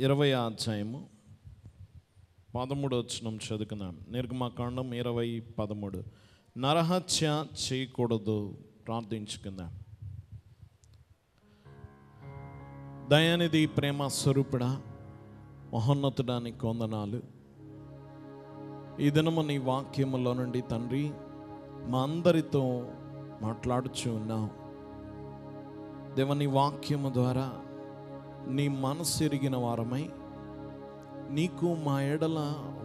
20వ అధ్యాయము 13వ వచనం చదువుకుందాం. నిర్గమకాండం 20:13. నరహత్య చేయకూడదు. ప్రార్థించుకుందాం. దయానిధి, ప్రేమ స్వరూపుడా, మహోన్నతుడానికి వందనాలు. ఈ దినము నీ వాక్యములో నుండి తండ్రి మా అందరితో మాట్లాడుచు ఉన్నావు. దేవుని వాక్యము ద్వారా నీ మనసు ఎరిగిన వారమై, నీకు మా ఎడల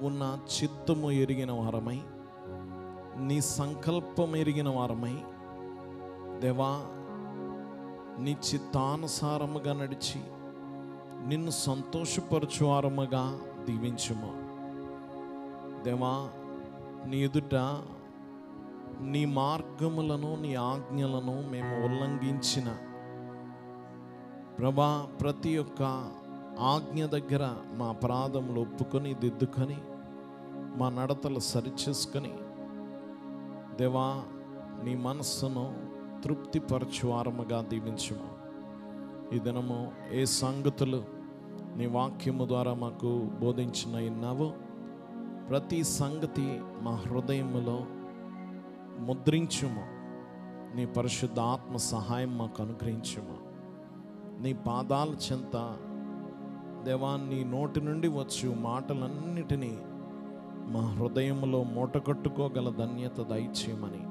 ఉన్న చిత్తము ఎరిగిన వారమై, నీ సంకల్పం ఎరిగిన వారమై, దేవా నీ చిత్తానుసారముగా నడిచి నిన్ను సంతోషపరచు వారముగా దీవించుము. దేవా, నీ ఎదుట నీ మార్గములను నీ ఆజ్ఞలను మేము ఉల్లంఘించిన ప్రభా, ప్రతి ఒక్క ఆజ్ఞ దగ్గర మా అపరాధములు ఒప్పుకొని దిద్దుకొని మా నడతలు సరిచేసుకొని దేవా నీ మనస్సును తృప్తిపరచువారముగా దీవించుము. ఈ దినము ఏ సంగతులు నీ వాక్యము ద్వారా మాకు బోధించిన ఉన్నావో ప్రతి సంగతి మా హృదయములో ముద్రించుము. నీ పరిశుద్ధ ఆత్మ సహాయం మాకు అనుగ్రహించుము. నీ పాదాల చెంత దేవా నీ నోటి నుండి వచ్చు మాటలన్నిటినీ మా హృదయంలో మూటకట్టుకోగల ధన్యత దయచేయమని,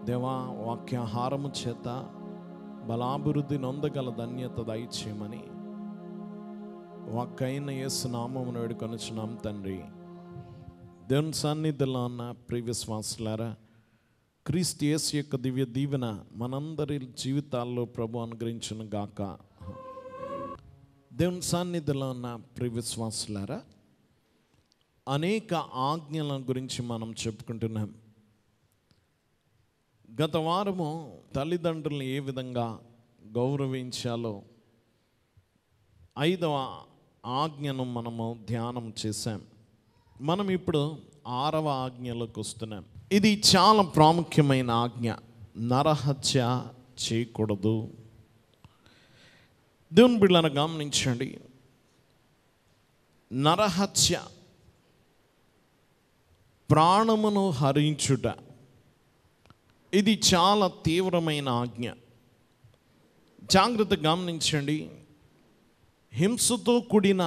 దేవా వాక్యాహారము చేత బలాభివృద్ధి నొందగల ధన్యత దయచేయమని వాక్కైన యేసు నామమును వేడుకొనుచున్నాం తండ్రి. దేవుని సన్నిధిలో ఉన్న ప్రియ విశ్వాసులారా, క్రీస్తు యేసు యొక్క దివ్య దీవెన మనందరి జీవితాల్లో ప్రభు అనుగ్రహించును గాక. దేవుని సన్నిధిలో ఉన్న ప్రియ విశ్వాసులారా, అనేక ఆజ్ఞల గురించి మనం చెప్పుకుంటున్నాం. గత వారము తల్లిదండ్రులను ఏ విధంగా గౌరవించాలో 5వ ఆజ్ఞను మనము ధ్యానం చేశాం. మనం ఇప్పుడు 6వ ఆజ్ఞలోకి వస్తున్నాం. ఇది చాలా ప్రాముఖ్యమైన ఆజ్ఞ. నరహత్య చేయకూడదు. దేవుని బిడ్డలను గమనించండి. నరహత్య, ప్రాణమును హరించుట, ఇది చాలా తీవ్రమైన ఆజ్ఞ. జాగ్రత్తగా గమనించండి. హింసతో కూడిన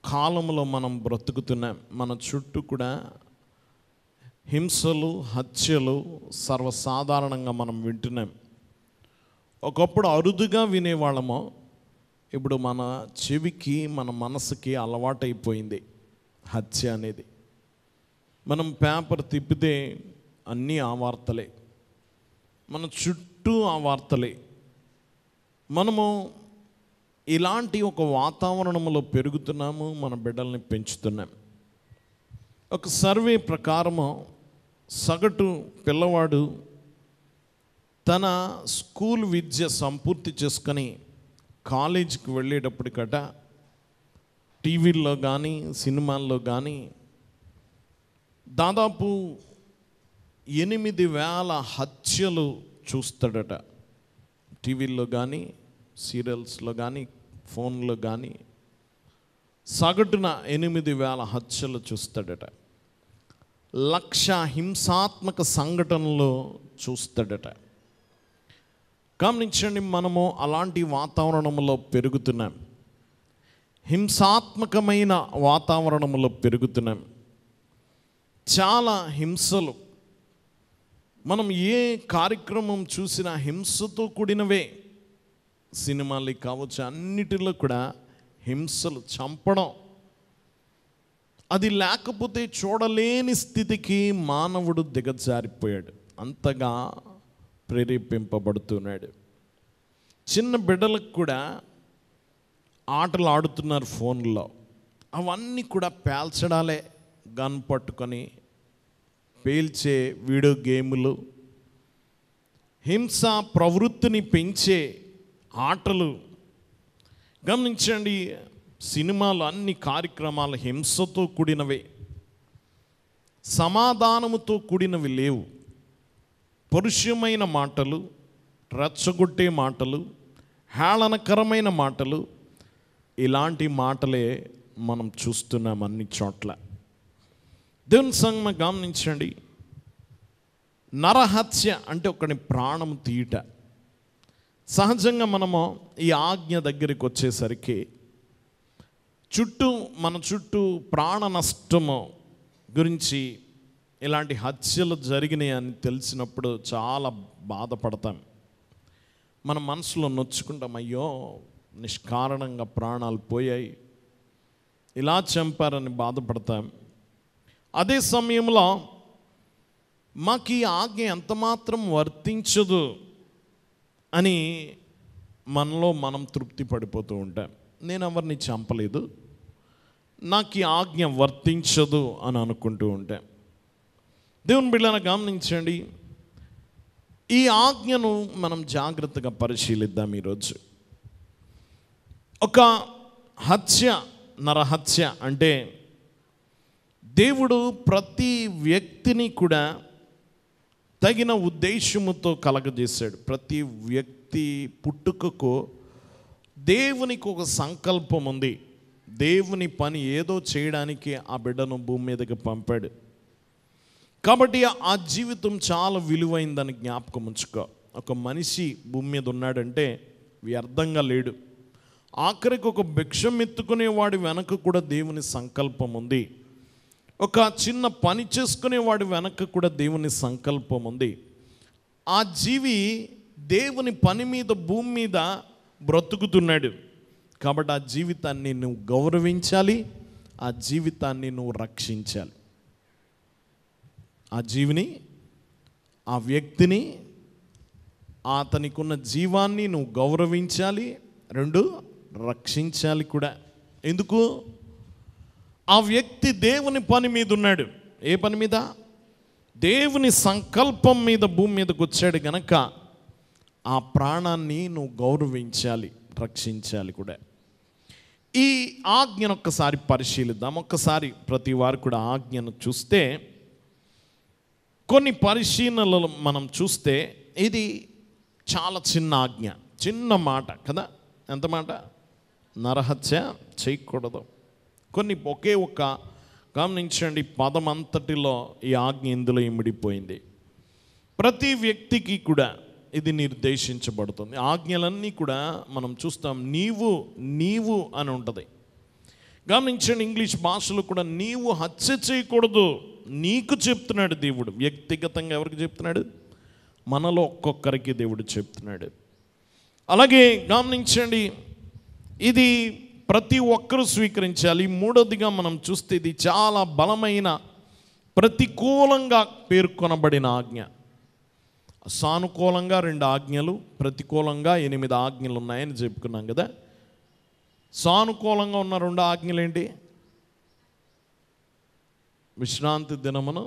కాలంలో మనం బ్రతుకుతున్నాం. మన చుట్టూ కూడా హింసలు, హత్యలు సర్వసాధారణంగా మనం వింటున్నాం. ఒకప్పుడు అరుదుగా వినేవాళ్ళము, ఇప్పుడు మన చెవికి మన మనసుకి అలవాటైపోయింది హత్య అనేది. మనం పేపర్ తిప్పితే అన్నీ ఆ వార్తలే, మన చుట్టూ ఆ వార్తలే. మనము ఇలాంటి ఒక వాతావరణంలో పెరుగుతున్నాము, మన బిడ్డల్ని పెంచుతున్నాం. ఒక సర్వే ప్రకారము సగటు పిల్లవాడు తన స్కూల్ విద్య సంపూర్తి చేసుకొని కాలేజీకి వెళ్ళేటప్పటికట టీవీల్లో కానీ సినిమాల్లో కానీ దాదాపు 8,000 హత్యలు చూస్తాడట. టీవీల్లో కానీ సీరియల్స్లో కానీ ఫోన్లో కానీ సగటున 8,000 హత్యలు చూస్తాడట. 1,00,000 హింసాత్మక సంఘటనలు చూస్తాడట. గమనించండి, మనము అలాంటి వాతావరణంలో పెరుగుతున్నాం. హింసాత్మకమైన వాతావరణంలో పెరుగుతున్నాం. చాలా హింసలు, మనం ఏ కార్యక్రమం చూసినా హింసతో కూడినవే. సినిమాలు కావచ్చు, అన్నిటిలో కూడా హింసలు, చంపడం, అది లేకపోతే చూడలేని స్థితికి మానవుడు దిగజారిపోయాడు. అంతగా ప్రేరేపింపబడుతున్నాడు. చిన్న బిడ్డలకు కూడా ఆటలు ఆడుతున్నారు ఫోన్లో, అవన్నీ కూడా పేల్చడాలే. గన్ పట్టుకొని పేల్చే వీడియో గేములు, హింస ప్రవృత్తిని పెంచే ఆటలు. గమనించండి, సినిమాలు, అన్ని కార్యక్రమాలు హింసతో కూడినవే, సమాధానముతో కూడినవి లేవు. పరుషమైన మాటలు, రెచ్చగొట్టే మాటలు, హేళనకరమైన మాటలు, ఇలాంటి మాటలే మనం చూస్తున్నాం అన్ని చోట్ల. దేవుని సంగమం గమనించండి, నరహత్య అంటే ఒకని ప్రాణం తీయట. సహజంగా మనము ఈ ఆజ్ఞ దగ్గరికి వచ్చేసరికి మన చుట్టూ ప్రాణ నష్టము గురించి, ఇలాంటి హత్యలు జరిగినాయి అని తెలిసినప్పుడు చాలా బాధపడతాం. మన మనసులో నొచ్చుకుంటాం, అయ్యో నిష్కారణంగా ప్రాణాలు పోయాయి, ఇలా చంపారని బాధపడతాం. అదే సమయంలో మాకు ఈ ఆజ్ఞ ఎంతమాత్రం వర్తించదు అని మనలో మనం తృప్తి పడిపోతూ ఉంటాం. నేను ఎవరిని చంపలేదు, నాకు ఈ ఆజ్ఞ వర్తించదు అని అనుకుంటూ ఉంటాం. దేవుని బిడ్డలను గమనించండి, ఈ ఆజ్ఞను మనం జాగ్రత్తగా పరిశీలిద్దాం. ఈరోజు ఒక హత్య, నరహత్య అంటే దేవుడు ప్రతి వ్యక్తిని కూడా తగిన ఉద్దేశముతో కలగజేశాడు. ప్రతి వ్యక్తి పుట్టుకకు దేవునికి ఒక సంకల్పం ఉంది. దేవుని పని ఏదో చేయడానికి ఆ బిడ్డను భూమి మీదకి పంపాడు. కాబట్టి ఆ జీవితం చాలా విలువైందని జ్ఞాపకం ఉంచుకో. ఒక మనిషి భూమి మీద ఉన్నాడంటే వ్యర్థంగా లేడు. ఆఖరికి ఒక భిక్షం ఎత్తుకునేవాడి వెనక కూడా దేవుని సంకల్పం ఉంది. ఒక చిన్న పని చేసుకునేవాడి వెనక కూడా దేవుని సంకల్పం ఉంది. ఆ జీవి దేవుని పని మీద భూమి మీద బ్రతుకుతున్నాడు. కాబట్టి ఆ జీవితాన్ని నువ్వు గౌరవించాలి, ఆ జీవితాన్ని నువ్వు రక్షించాలి. ఆ జీవిని, ఆ వ్యక్తిని, అతనికి ఉన్న జీవాన్ని నువ్వు గౌరవించాలి, రెండు రక్షించాలి కూడా. ఎందుకు? ఆ వ్యక్తి దేవుని పని మీద ఉన్నాడు. ఏ పని మీద? దేవుని సంకల్పం మీద భూమి మీదకి వచ్చాడు గనక ఆ ప్రాణాన్ని నువ్వు గౌరవించాలి, రక్షించాలి కూడా. ఈ ఆజ్ఞను ఒక్కసారి పరిశీలిద్దాం. ఒక్కసారి ప్రతి వారు కూడా ఆజ్ఞను చూస్తే, కొన్ని పరిశీలనలు మనం చూస్తే ఇది చాలా చిన్న ఆజ్ఞ, చిన్న మాట కదా. ఎంత మాట? నరహత్య చేయకూడదు. ఒకే ఒక్క గమనించండి, పదం అంతటిలో ఈ ఆజ్ఞ ఇందులో ఇమిడిపోయింది. ప్రతి వ్యక్తికి కూడా ఇది నిర్దేశించబడుతుంది. ఆజ్ఞలన్నీ కూడా మనం చూస్తాం, నీవు అని ఉంటుంది. గమనించండి, ఇంగ్లీష్ భాషలో కూడా నీవు హత్య చేయకూడదు నీకు చెప్తున్నాడు దేవుడు. వ్యక్తిగతంగా ఎవరికి చెప్తున్నాడు? మనలో ఒక్కొక్కరికి దేవుడు చెప్తున్నాడు. అలాగే గమనించండి, ఇది ప్రతి ఒక్కరూ స్వీకరించాలి. మూడోదిగా మనం చూస్తే ఇది చాలా బలమైన, ప్రతికూలంగా పేర్కొనబడిన ఆజ్ఞ. సానుకూలంగా 2 ఆజ్ఞలు, ప్రతికూలంగా 8 ఆజ్ఞలు ఉన్నాయని చెప్పుకున్నాం కదా. సానుకూలంగా ఉన్న 2 ఆజ్ఞలు ఏంటి? విశ్రాంతి దినమును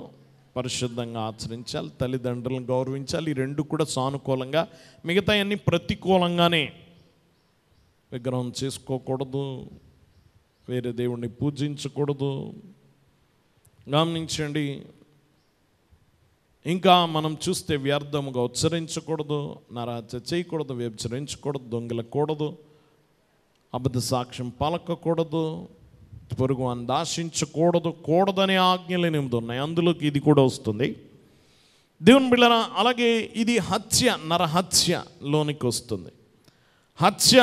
పరిశుద్ధంగా ఆచరించాలి, తల్లిదండ్రులను గౌరవించాలి. ఈ 2 కూడా సానుకూలంగా, మిగతా అన్ని ప్రతికూలంగానే. విగ్రహం చేసుకోకూడదు, వేరే దేవుణ్ణి పూజించకూడదు. గమనించండి, ఇంకా మనం చూస్తే వ్యర్థముగా ఉచ్చరించకూడదు, నరహత్య చేయకూడదు, వ్యభిచరించకూడదు, దొంగిలకూడదు, అబద్ధ సాక్ష్యం పలకకూడదు, పొరుగు కూడదనే ఆజ్ఞలు 8 ఉన్నాయి. అందులోకి ఇది కూడా వస్తుంది. దేవుని బిడ్డలారా, అలాగే ఇది హత్య, నరహత్యలోనికి వస్తుంది. హత్య,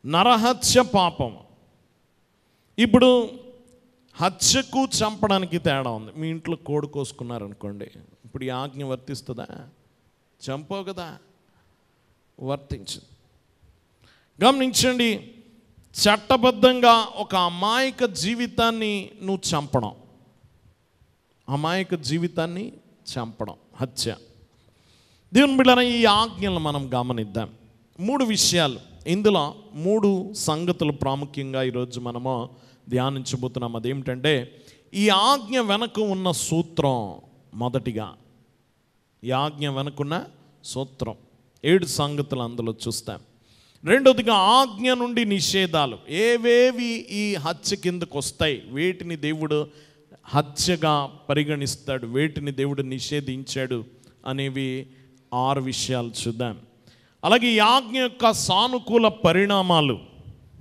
నరహత్య పాపం. ఇప్పుడు హత్యకు చంపడానికి తేడా ఉంది. మీ ఇంట్లో కోడి కోసుకున్నారనుకోండి, ఇప్పుడు ఈ ఆజ్ఞ వర్తిస్తుందా? చంపవు కదా, వర్తించదు. గమనించండి, చట్టబద్ధంగా ఒక అమాయక జీవితాన్ని నువ్వు చంపడం, అమాయక జీవితాన్ని చంపడం హత్య. దేవుని బిడ్డలారా, ఈ ఆజ్ఞలను మనం గమనిద్దాం. 3 విషయాలు, ఇందులో 3 సంగతులు ప్రాముఖ్యంగా ఈరోజు మనము ధ్యానించబోతున్నాం. అదేమిటంటే, ఈ ఆజ్ఞ వెనక ఉన్న సూత్రం. మొదటిగా ఈ ఆజ్ఞ వెనకున్న సూత్రం 7 సంగతులు అందులో చూస్తాం. రెండోదిగా ఆజ్ఞ నుండి నిషేధాలు, ఏవేవి ఈ హత్య కిందకు వస్తాయి, వేటిని దేవుడు హత్యగా పరిగణిస్తాడు, వేటిని దేవుడు నిషేధించాడు అనేవి 6 విషయాలు చూద్దాం. అలాగే ఈ ఆజ్ఞ యొక్క సానుకూల పరిణామాలు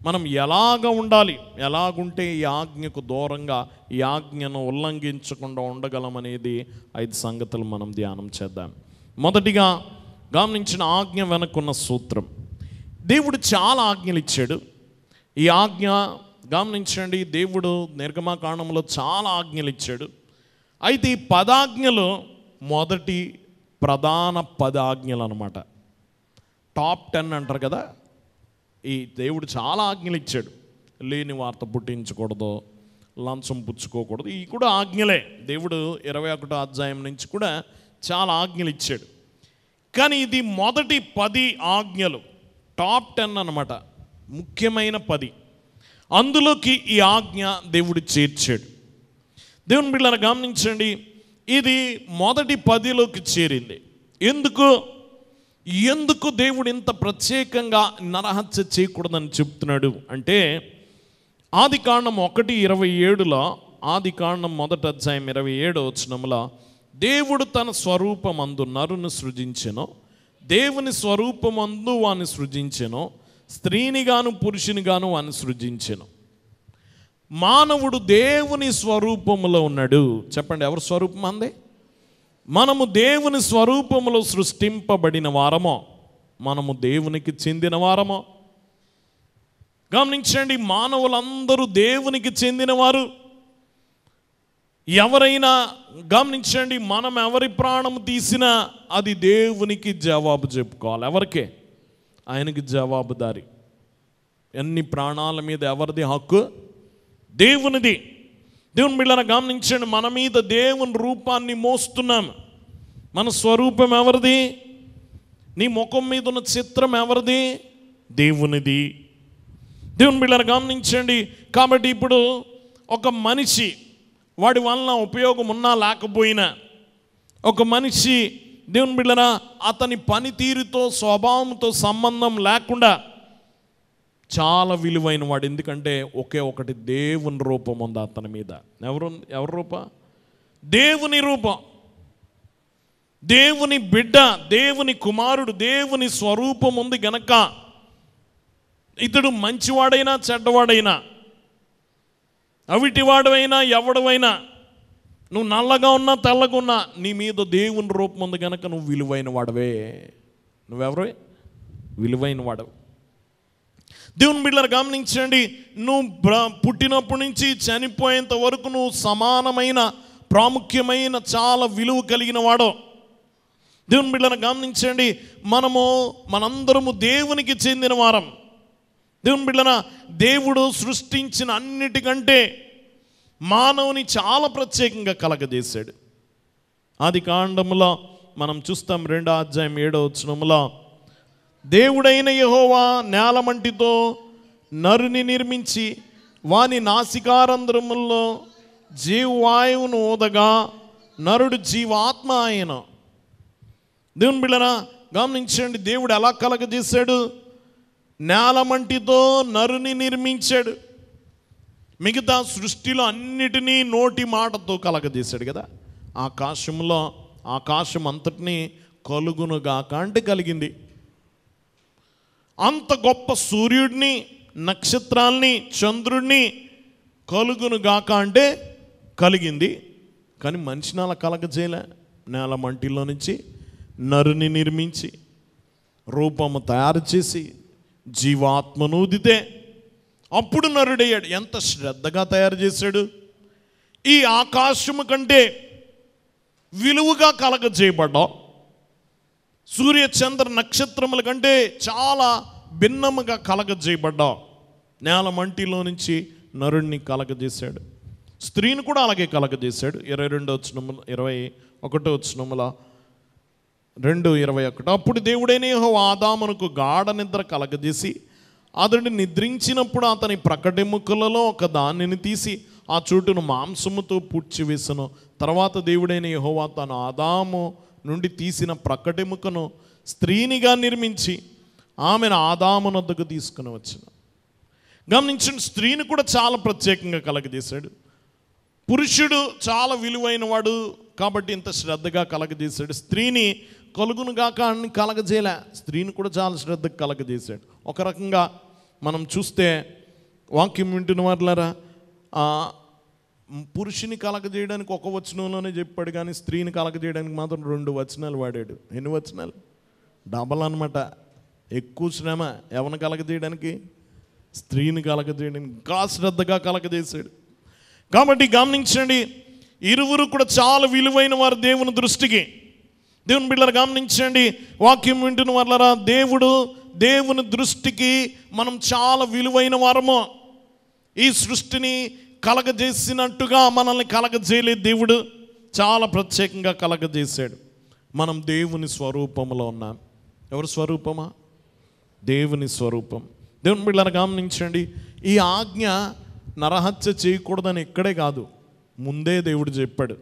మనం ఎలాగ ఉండాలి, ఎలాగుంటే ఈ ఆజ్ఞకు దూరంగా ఈ ఆజ్ఞను ఉల్లంఘించకుండా ఉండగలమనేది 5 సంగతులు మనం ధ్యానం చేద్దాం. మొదటిగా గమనించిన ఆజ్ఞ వెనక్కున్న సూత్రం. దేవుడు చాలా ఆజ్ఞలు ఇచ్చాడు. ఈ ఆజ్ఞ గమనించండి, దేవుడు నిర్గమకాండంలో చాలా ఆజ్ఞలు ఇచ్చాడు. అయితే ఈ 10 ఆజ్ఞలు మొదటి ప్రధాన 10 ఆజ్ఞలు అన్నమాట. టాప్ 10 అంటారు కదా. ఈ దేవుడు చాలా ఆజ్ఞలు ఇచ్చాడు. లేని వార్త పుట్టించకూడదు, లంచం పుచ్చుకోకూడదు, ఇవి కూడా ఆజ్ఞలే. దేవుడు 21వ అధ్యాయం నుంచి కూడా చాలా ఆజ్ఞలు ఇచ్చాడు. కానీ ఇది మొదటి 10 ఆజ్ఞలు, టాప్ 10 అన్నమాట, ముఖ్యమైన 10. అందులోకి ఈ ఆజ్ఞ దేవుడు చేర్చాడు. దేవుని బిడ్డలారా గమనించండి, ఇది మొదటి 10లోకి చేరింది. ఎందుకు దేవుడు ఇంత ప్రత్యేకంగా నరహత్య చేయకూడదని చెప్తున్నాడు అంటే, ఆదికాండం 1:27లో, ఆదికాండం 1వ అధ్యాయం 27వ వచనంలో, దేవుడు తన స్వరూపమందు నరుని సృజించెను, దేవుని స్వరూపమందు వాని సృజించెను, స్త్రీనిగాను పురుషునిగాను వాని సృజించెను. మానవుడు దేవుని స్వరూపములో ఉన్నాడు. చెప్పండి, ఎవరి స్వరూపం అంది? మనము దేవుని స్వరూపములో సృష్టింపబడిన వారమో, మనము దేవునికి చెందిన వారమో. గమనించండి, మానవులందరూ దేవునికి చెందినవారు. ఎవరైనా గమనించండి, మనం ఎవరి ప్రాణం తీసినా అది దేవునికి జవాబు చెప్పుకోవాలి. ఎవరికే? ఆయనకి జవాబుదారి. ఎన్ని ప్రాణాల మీద ఎవరిది హక్కు? దేవునిది. దేవుని బిడ్డలారా గమనించండి, మన మీద దేవుని రూపాన్ని మోస్తున్నాం. మన స్వరూపం ఎవరిది? నీ ముఖం మీద ఉన్న చిత్రం ఎవరిది? దేవునిది. దేవుని బిడ్డలారా గమనించండి, కాబట్టి ఇప్పుడు ఒక మనిషి, వాడి వలన ఉపయోగం ఉన్నా లేకపోయినా, ఒక మనిషి దేవుని బిడ్డలారా అతని పనితీరుతో స్వభావంతో సంబంధం లేకుండా చాలా విలువైన వాడు. ఎందుకంటే ఒకే ఒకటి దేవుని రూపం ఉంది అతని మీద. ఎవరి రూపం? దేవుని రూపం. దేవుని బిడ్డ, దేవుని కుమారుడు, దేవుని స్వరూపం ఉంది గనక ఇతడు మంచివాడైనా చెడ్డవాడైనా, అవిటివాడవైనా ఎవడవైనా, నువ్వు నల్లగా ఉన్నా తెల్లగా ఉన్నా, నీ మీద దేవుని రూపం ఉంది గనక నువ్వు విలువైన వాడవే. నువ్వెవరు? విలువైన వాడవు. దేవుని బిడ్డలారా గమనించండి, నువ్వు పుట్టినప్పటి నుంచి చనిపోయేంత వరకు నువ్వు సమానమైన, ప్రాముఖ్యమైన, చాలా విలువ కలిగిన వాడు. దేవుని బిడ్డలారా గమనించండి, మనందరము దేవునికి చెందిన వారం. దేవుని బిడ్డలారా, దేవుడు సృష్టించిన అన్నిటికంటే మానవుని చాలా ప్రత్యేకంగా కలగజేశాడు. ఆదికాండములో మనం చూస్తాం 2వ అధ్యాయం 7వ వచనంలో, దేవుడైన యెహోవా నేలమంటితో నరుని నిర్మించి వాని నాసికారంధ్రముల్లో జీవవాయువును ఊదగా నరుడు జీవాత్మ ఆయన. దేవుని బిడ్డలారా గమనించండి, దేవుడు ఎలా కలగజేశాడు? నేలమంటితో నరుని నిర్మించాడు. మిగతా సృష్టిలో అన్నిటినీ నోటి మాటతో కలగజేశాడు కదా. ఆకాశం అంతటినీ కలుగునుగాక అంటే కలిగింది. అంత గొప్ప సూర్యుడిని, నక్షత్రాల్ని, చంద్రుడిని కలుగునుగాక అంటే కలిగింది. కానీ మనిషిని అలా కలగజేయలే. నేల మంటిలో నుంచి నరుని నిర్మించి రూపము తయారు చేసి జీవాత్మను ఊదితే అప్పుడు నరుడయ్యాడు. ఎంత శ్రద్ధగా తయారు చేశాడు! ఈ ఆకాశము కంటే విలువగా కలగజేయబడ్డావు. సూర్య చంద్ర నక్షత్రముల కంటే చాలా భిన్నముగా కలగజేయబడ్డావు. నేల మంటిలో నుంచి నరుడిని కలగజేశాడు. స్త్రీని కూడా అలాగే కలగజేశాడు. 22వ వచనములో, 21వ వచనములో 2:21, అప్పుడు దేవుడైన యెహోవా ఆదామునకు గాఢ నిద్ర కలగజేసి అతడు నిద్రించినప్పుడు అతని ప్రకటెముకలలో ఒక దానిని తీసి ఆ చోటును మాంసముతో పూడ్చివేసెను. తర్వాత దేవుడైన యెహోవా తను ఆదాము నుండి తీసిన ప్రకటెముకను స్త్రీనిగా నిర్మించి ఆమెను ఆదామునొద్దకు తీసుకుని వచ్చాను. గమనించిన స్త్రీని కూడా చాలా ప్రత్యేకంగా కలగజేశాడు. పురుషుడు చాలా విలువైన వాడు కాబట్టి ఇంత శ్రద్ధగా కలగజేశాడు. స్త్రీని కలుగునుగాక అని కలగజేయలే, స్త్రీని కూడా చాలా శ్రద్ధగా కలగజేశాడు. ఒక రకంగా మనం చూస్తే వాక్యం వింటున్న వారులారా, పురుషుని కలగజేయడానికి ఒక వచనంలోనే చెప్పాడు, కానీ స్త్రీని కలగజేయడానికి మాత్రం 2 వచనాలు వాడాడు. ఎన్ని వచనాలు? డబల్ అనమాట. ఎక్కువ శ్రమ ఎవరిని కలగజేయడానికి? స్త్రీని కలగజేయడానికి. ఇంకా శ్రద్ధగా కలగజేశాడు. కాబట్టి గమనించండి, ఇరువురు కూడా చాలా విలువైన వారు దేవుని దృష్టికి. దేవుని బిడ్డలు గమనించండి, వాక్యం వింటున్న వాళ్ళరా, దేవుని దృష్టికి మనం చాలా విలువైన వారము. ఈ సృష్టిని కలగజేసినట్టుగా మనల్ని కలగజేయలేదు దేవుడు, చాలా ప్రత్యేకంగా కలగజేశాడు. మనం దేవుని స్వరూపంలో ఉన్నాం. ఎవరి స్వరూపమా? దేవుని స్వరూపం. దేవుని బిడ్డలను గమనించండి, ఈ ఆజ్ఞ నరహత్య చేయకూడదని ఇక్కడే కాదు, ముందే దేవుడు చెప్పాడు.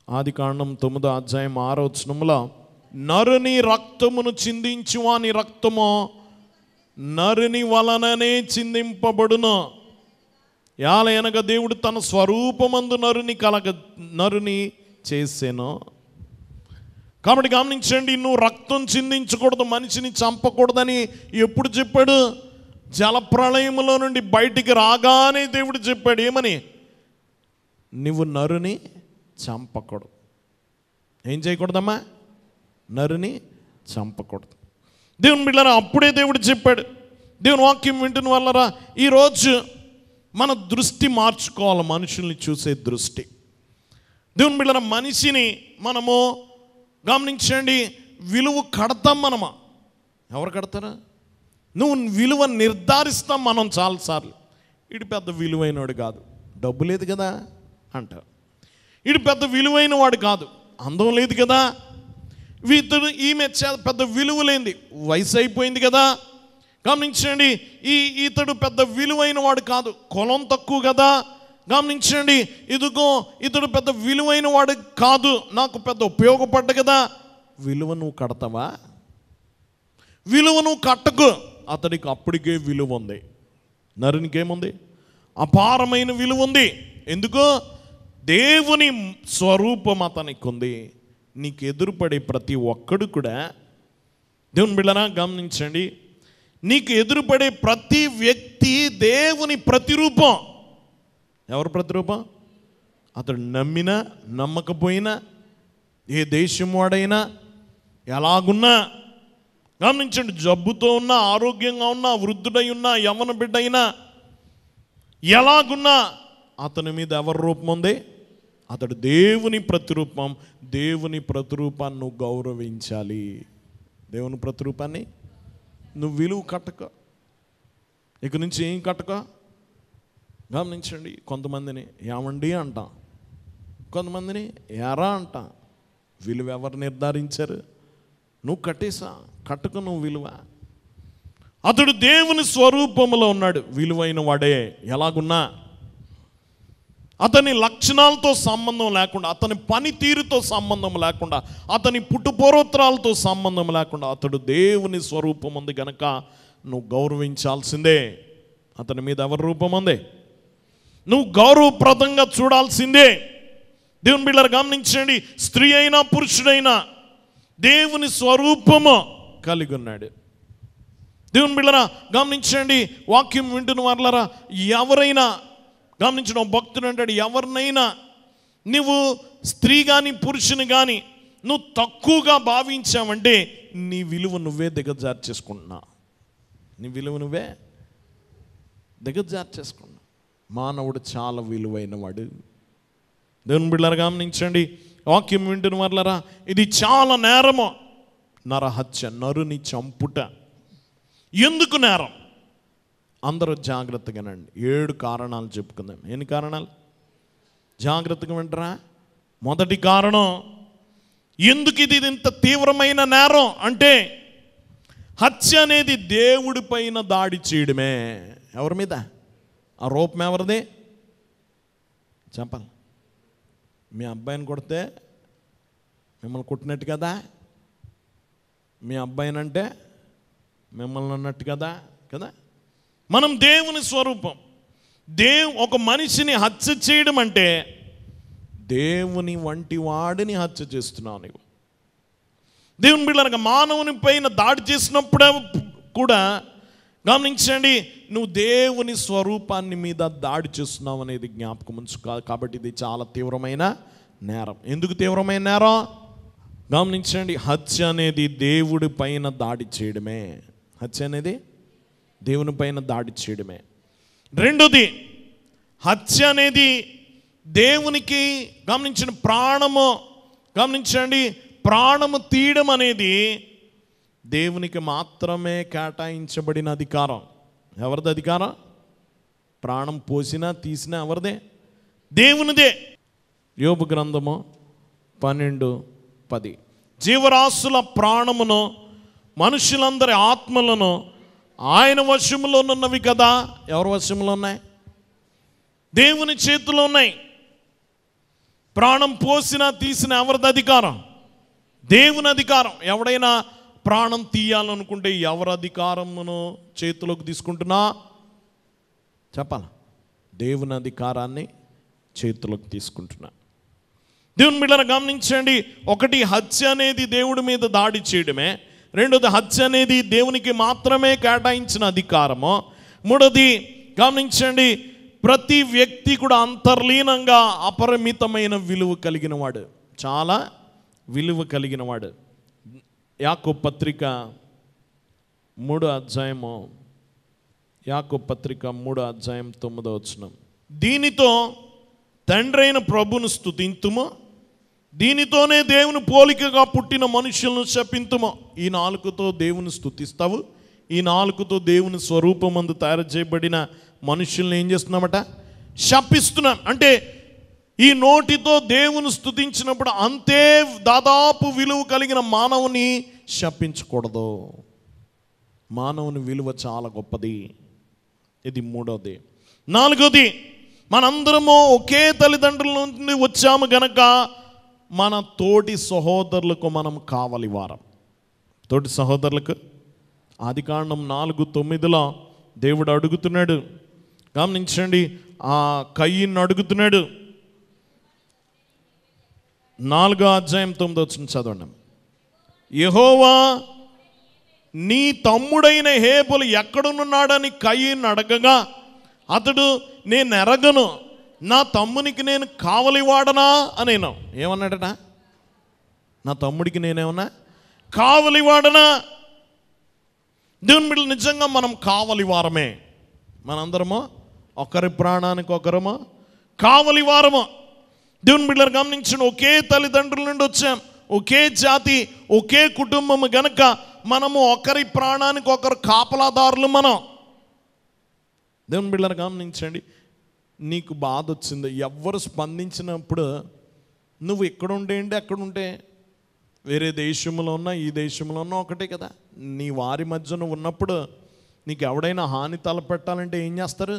ఆదికాండం 9వ అధ్యాయం 6వ వచనంలో, నరుని రక్తమును చిందించు వాని రక్తము నరుని వలననే చిందింపబడును. యాలయనగా దేవుడు తన స్వరూపమందు నరుని చేసేను. కాబట్టి గమనించండి, నువ్వు రక్తం చిందించకూడదు, మనిషిని చంపకూడదని ఎప్పుడు చెప్పాడు? జలప్రళయములో నుండి బయటికి రాగానే దేవుడు చెప్పాడు. ఏమని? నువ్వు నరుని చంపకూడదు. ఏం చేయకూడదమ్మా? నరుని చంపకూడదు. దేవుని బిడ్డలారా, అప్పుడే దేవుడు చెప్పాడు. దేవుని వాక్యం వింటున్న వాళ్ళరా, ఈరోజు మన దృష్టి మార్చుకోవాలి, మనుషుల్ని చూసే దృష్టి. దేవుని బిడ్డలారా, మనిషిని మనము గమనించండి, విలువ కడతాం మనమా? ఎవరు కడతారా? నువ్వు విలువ నిర్ధారిస్తాం మనం చాలాసార్లు. ఇటు పెద్ద విలువైనవాడు కాదు, డబ్బు లేదు కదా అంటారు. ఇటు పెద్ద విలువైన వాడు కాదు, అందం లేదు కదా. ఇతడు ఈమె పెద్ద విలువ లేనిది, వయసు అయిపోయింది కదా. గమనించండి, ఇతడు పెద్ద విలువైన వాడు కాదు, కులం తక్కువ కదా. గమనించండి, ఇతడు పెద్ద విలువైన వాడు కాదు, నాకు పెద్ద ఉపయోగపడ్డ కదా. విలువ నువ్వు కడతావా? విలువ నువ్వు కట్టకు. అతడికి అప్పటికే విలువ ఉంది. నరునికి ఏముంది? అపారమైన విలువ ఉంది. ఎందుకు? దేవుని స్వరూపం అతనికి ఉంది. నీకు ఎదురుపడే ప్రతి ఒక్కడు కూడా, దేవుని బిడ్డనా గమనించండి, నీకు ఎదురుపడే ప్రతి వ్యక్తి దేవుని ప్రతిరూపం. ఎవరు ప్రతిరూపం? అతడు నమ్మినా నమ్మకపోయినా, ఏ దేశం వాడైనా, ఎలాగున్నా గమనించండి, జబ్బుతో ఉన్నా, ఆరోగ్యంగా ఉన్నా, వృద్ధుడై ఉన్నా, యవ్వన బిడ్డ అయినా, ఎలాగున్నా అతని మీద ఎవరి రూపం ఉంది? అతడు దేవుని ప్రతిరూపం. దేవుని ప్రతిరూపాన్ని నువ్వు గౌరవించాలి. దేవుని ప్రతిరూపాన్ని నువ్వు విలువ కట్టక. ఇక నుంచి ఏం కట్టక? గమనించండి, కొంతమందిని ఏమండి అంటాం, కొంతమందిని ఎరా అంటాం. విలువ ఎవరు నిర్ధారించారు? నువ్వు కట్టేసా, కట్టక నువ్వు విలువ. అతడు దేవుని స్వరూపంలో ఉన్నాడు, విలువైన వాడే. ఎలాగున్నా అతని లక్షణాలతో సంబంధం లేకుండా, అతని పనితీరుతో సంబంధం లేకుండా, అతని పుట్టుపూర్వోత్తరాలతో సంబంధం లేకుండా అతడు దేవుని స్వరూపం ఉంది గనక నువ్వు గౌరవించాల్సిందే. అతని మీద ఎవరి రూపం ఉంది? నువ్వు గౌరవప్రదంగా చూడాల్సిందే. దేవుని బిడ్డలు గమనించండి, స్త్రీ అయినా పురుషుడైనా దేవుని స్వరూపము కలిగి ఉన్నాడు. దేవుని బిడ్డలారా గమనించండి, వాక్యం వింటున్న వారులారా, ఎవరైనా గమనించడం, భక్తుడు అంటాడు, ఎవరినైనా నువ్వు స్త్రీ కానీ పురుషుని కానీ నువ్వు తక్కువగా భావించావంటే నీ విలువ నువ్వే దిగజార్చేసుకుంటున్నావు. నీ విలువ నువ్వే దిగజార్చేసుకున్నావు. మానవుడు చాలా విలువైన వాడు. దేవుని బిడ్డలారా గమనించండి, వాక్యం వింటున్న వారులారా, ఇది చాలా నేరము. నరహత్య, నరుని చంపుట. ఎందుకు నేరం? అందరూ జాగ్రత్తగానండి. 7 కారణాలు చెప్పుకుందాం. ఎన్ని కారణాలు? జాగ్రత్తగా వింటరా. మొదటి కారణం, ఎందుకు ఇది ఇంత తీవ్రమైన నేరం అంటే, హత్య అనేది దేవుడి పైన దాడి చేయడమే. ఎవరి మీద? ఆ రూపం ఎవరిది? చెప్పాలి. మీ అబ్బాయిని కొడితే మిమ్మల్ని కొట్టినట్టు కదా, మీ అబ్బాయినంటే మిమ్మల్ని అన్నట్టు కదా కదా. మనం దేవుని స్వరూపం. ఒక మనిషిని హత్య చేయడం అంటే దేవుని వంటి వాడిని హత్య చేస్తున్నావు నీవు. దేవుని బిడ్డలనగా మానవుని పైన దాడి చేసినప్పుడు కూడా గమనించండి, నువ్వు దేవుని స్వరూపాన్ని మీద దాడి చేస్తున్నావు అనేది జ్ఞాపకం ఉంచు. కాబట్టి ఇది చాలా తీవ్రమైన నేరం. ఎందుకు తీవ్రమైన నేరం? గమనించండి, హత్య అనేది దేవుడి పైన దాడి చేయడమే. హత్య అనేది దేవుని పైన దాడి చేయడమే. రెండోది, హత్య అనేది దేవునికి, గమనించండి, ప్రాణము తీయడం అనేది దేవునికి మాత్రమే కేటాయించబడిన అధికారం. ఎవరిది అధికారం? ప్రాణం పోసినా తీసినా ఎవరిదే? దేవునిదే. యోబు గ్రంథము 12:10, జీవరాశుల ప్రాణమును మనుషులందరి ఆత్మలను ఆయన వశములోనున్నవి కదా. ఎవరి వశంలో ఉన్నాయి? దేవుని చేతిలో ఉన్నాయి. ప్రాణం పోసినా తీసినా ఎవరిది అధికారం? దేవుని అధికారం. ఎవడైనా ప్రాణం తీయాలనుకుంటే ఎవరి అధికారమును చేతిలోకి తీసుకుంటున్నా? చెప్పాల, దేవుని అధికారాన్ని చేతిలోకి తీసుకుంటున్నా. దేవుని బిడ్డలారా గమనించండి, ఒకటి, హత్య అనేది దేవుడి మీద దాడి చేయడమే. రెండోది, హత్య అనేది దేవునికి మాత్రమే కేటాయించిన అధికారము. మూడోది, గమనించండి, ప్రతి వ్యక్తి కూడా అంతర్లీనంగా అపరిమితమైన విలువ కలిగిన వాడు, చాలా విలువ కలిగిన వాడు. యాకోబు పత్రిక 3వ అధ్యాయము, యాకోబు పత్రిక 3వ అధ్యాయం 9వ వచనం, దీనితో తండ్రైన ప్రభును స్తుతింతుము, దీనితోనే దేవుని పోలికగా పుట్టిన మనుషులను శపింతుము. ఈ నాలుకతో దేవుని స్తుతిస్తావు, ఈ నాలుకతో దేవుని స్వరూపమందు తయారు చేయబడిన మనుషుల్ని ఏం చేస్తున్నామట? శపిస్తున్నాం. అంటే ఈ నోటితో దేవుని స్తుతించినప్పుడు అంతే దాదాపు విలువ కలిగిన మానవుని శపించకూడదు. మానవుని విలువ చాలా గొప్పది. ఇది మూడోది. నాలుగోది, మనందరము ఒకే తల్లిదండ్రుల నుండి వచ్చాము గనక మన తోటి సహోదరులకు మనం కావలి వారం. తోటి సహోదరులకు ఆదికాండం 4:9 దేవుడు అడుగుతున్నాడు. గమనించండి, ఆ కయీను అడుగుతున్నాడు. 4వ అధ్యాయం 9వ వచనం చదవండి. యెహోవా నీ తమ్ముడైన హేబెలు ఎక్కడున్నాడని కయీను అడగగా అతడు, నేను ఎరగను, నా తమ్మునికి నేను కావలివాడనా అనేను. ఏమన్నాడట? నా తమ్ముడికి నేనేమన్నా కావలివాడనా? దేవుని బిడ్డలు, నిజంగా మనం కావలివారమే. మనందరము ఒకరి ప్రాణానికి ఒకరము కావలివారము. దేవుని బిడ్డలు గమనించండి, ఒకే తల్లిదండ్రుల నుండి వచ్చాం, ఒకే జాతి, ఒకే కుటుంబము గనక మనము ఒకరి ప్రాణానికి ఒకరు కాపలాదారులు మనం. దేవుని బిడ్డలు గమనించండి, నీకు బాధ వచ్చింది, ఎవ్వరు స్పందించినప్పుడు నువ్వు ఎక్కడుంటే అక్కడుంటే, వేరే దేశంలో ఉన్నా ఈ దేశంలో ఉన్నా ఒకటే కదా. నీ వారి మధ్య నువ్వు ఉన్నప్పుడు నీకు ఎవడైనా హాని తలపెట్టాలంటే ఏం చేస్తారు?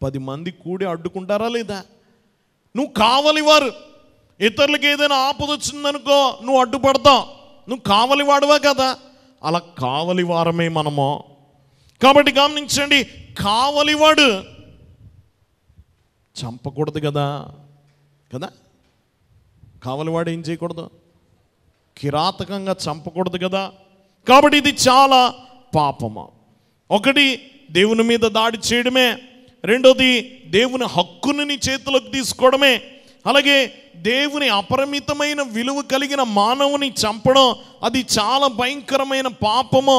10 మంది కూడి అడ్డుకుంటారా లేదా? నువ్వు కావలివారు. ఇతరులకు ఏదైనా ఆపద వచ్చిందనుకో నువ్వు అడ్డుపడతావు, నువ్వు కావలివాడువా కదా. అలా కావలివారమే మనము. కాబట్టి గమనించండి, కావలివాడు చంపకూడదు కదా. కావలివాడు ఏం చేయకూడదు? కిరాతకంగా చంపకూడదు కదా. కాబట్టి ఇది చాలా పాపము. ఒకటి, దేవుని మీద దాడి చేయడమే. రెండోది, దేవుని హక్కుని నీ చేతిలోకి తీసుకోవడమే. అలాగే దేవుని అపరిమితమైన విలువ కలిగిన మానవుని చంపడం, అది చాలా భయంకరమైన పాపము.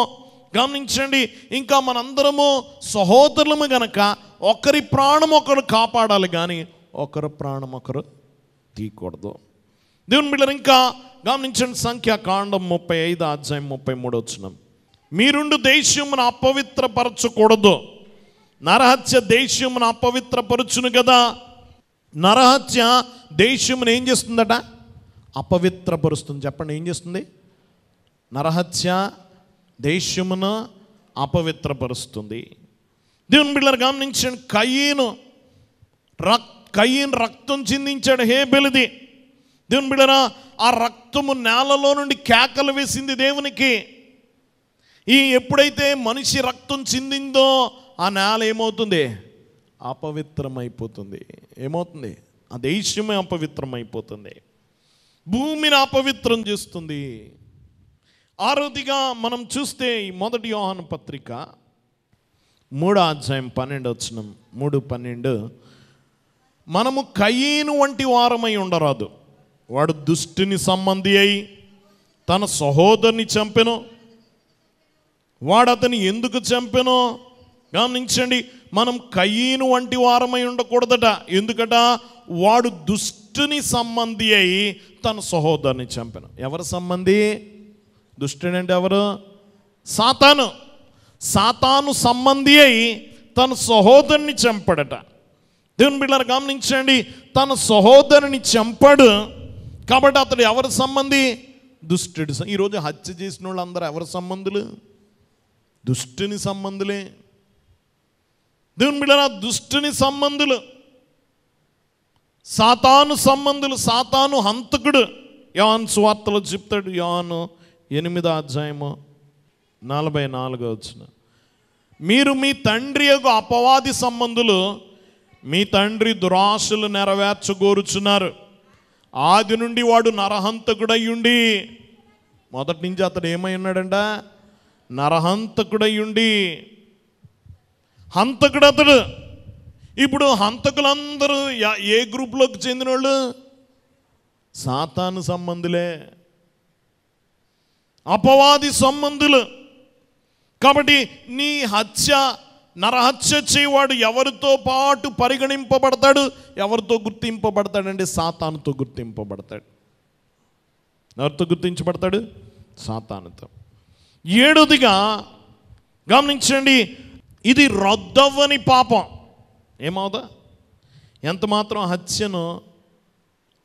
గమనించండి, ఇంకా మనందరము సహోదరులము గనక ఒకరి ప్రాణం ఒకరు కాపాడాలి, కానీ ఒకరి ప్రాణం ఒకరు తీయకూడదు. దేవుని బిడ్డలు ఇంకా గమనించండి, సంఖ్యాకాండం 35 అధ్యాయం 33 వచనం, మీరుండు దేశమును అపవిత్రపరచకూడదు, నరహత్య దేశమును అపవిత్రపరచును కదా. నరహత్య దేశమును ఏం చేస్తుందట? అపవిత్రపరుస్తుంది. చెప్పండి, ఏం చేస్తుంది? నరహత్య దేశమును అపవిత్రపరుస్తుంది. దేవుని బిడ్డలారా గమనించండి, కయీను రక్తం చిందించాడు హేబెలుది. దేవుని బిడ్డలారా, ఆ రక్తము నేలలో నుండి కేకలు వేసింది దేవునికి. ఎప్పుడైతే మనిషి రక్తం చిందిందో ఆ నేల ఏమవుతుంది? అపవిత్రమైపోతుంది. ఏమవుతుంది? ఆ దేశమే అపవిత్రమైపోతుంది, భూమిని అపవిత్రం చేస్తుంది. ఆరోదిగా మనం చూస్తే ఈ 1 యోహాను పత్రిక 3:12 3:12 మనము కయీను వంటి వారమై ఉండరాదు. వాడు దుష్టుని సంబంధి అయి తన సహోదరుని చంపెను. వాడు అతని ఎందుకు చంపెనో గమనించండి. మనం కయీను వంటి వారమై ఉండకూడదట. ఎందుకట? వాడు దుష్టుని సంబంధి అయి తన సహోదరుని చంపెను. ఎవరి సంబంధి? దుష్టుడు అంటే ఎవరు? సాతాను. సాతాను సంబంధి అయి తన సహోదరుని చంపాడట. దేవుని బిడ్డలారా గమనించండి, తన సహోదరుని చంపాడు కాబట్టి అతడు ఎవరి సంబంధి? దుష్టుడి. ఈరోజు హత్య చేసిన వాళ్ళందరూ ఎవరి సంబంధులు? దుష్టుని సంబంధులే. దేవుని బిడ్డలారా, దుష్టుని సంబంధులు, సాతాను సంబంధులు. సాతాను హంతకుడు. యోహాను సువార్తలో చెప్తాడు. యోహాను 8:44 మీరు మీ తండ్రి యొక్క అపవాది సంబంధులు, మీ తండ్రి దురాశలు నెరవేర్చగోరుచున్నారు. ఆది నుండి వాడు నరహంతకుడయ్యుండి, మొదటి నుంచి అతడు ఏమై ఉన్నాడంట? నరహంతకుడయ్యుండి. హంతకుడు అతడు. ఇప్పుడు హంతకులందరూ ఏ గ్రూప్లోకి చెందిన వాళ్ళు? సాతాను సంబంధులే, అపవాది సంబంధులు. కాబట్టి నీ హత్య, నరహత్య చేయవాడు ఎవరితో పాటు పరిగణింపబడతాడు? ఎవరితో గుర్తింపబడతాడంటే సాతానుతో గుర్తింపబడతాడు. ఎవరితో గుర్తించబడతాడు? సాతానుతో. 7దిగా గమనించండి, ఇది రద్దవ్వని పాపం. ఏమవుదా? ఎంత మాత్రం హత్యను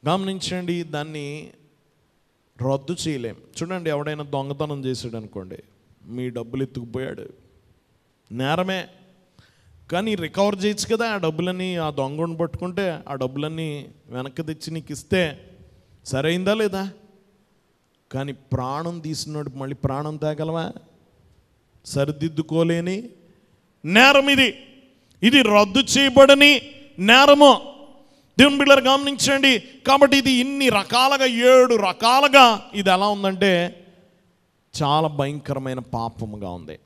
గమనించండి, దాన్ని రద్దు చేయలేం. చూడండి, ఎవడైనా దొంగతనం చేశాడు అనుకోండి, మీ డబ్బులు ఎత్తుకుపోయాడు, నేరమే. కానీ రికవర్ చేయొచ్చు కదా ఆ డబ్బులన్నీ. ఆ దొంగను పట్టుకుంటే ఆ డబ్బులన్నీ వెనక్కి తెచ్చి నీకు ఇస్తే సరైందా లేదా? కానీ ప్రాణం తీసినోడు మళ్ళీ ప్రాణం తేగలవా? సరిదిద్దుకోలేని నేరం ఇది. ఇది రద్దు చేయబడని నేరము. దేవుని బిడ్డలారా గమనించండి. కాబట్టి ఇది ఇన్ని రకాలుగా, 7 రకాలుగా ఇది ఎలా ఉందంటే చాలా భయంకరమైన పాపముగా ఉంది.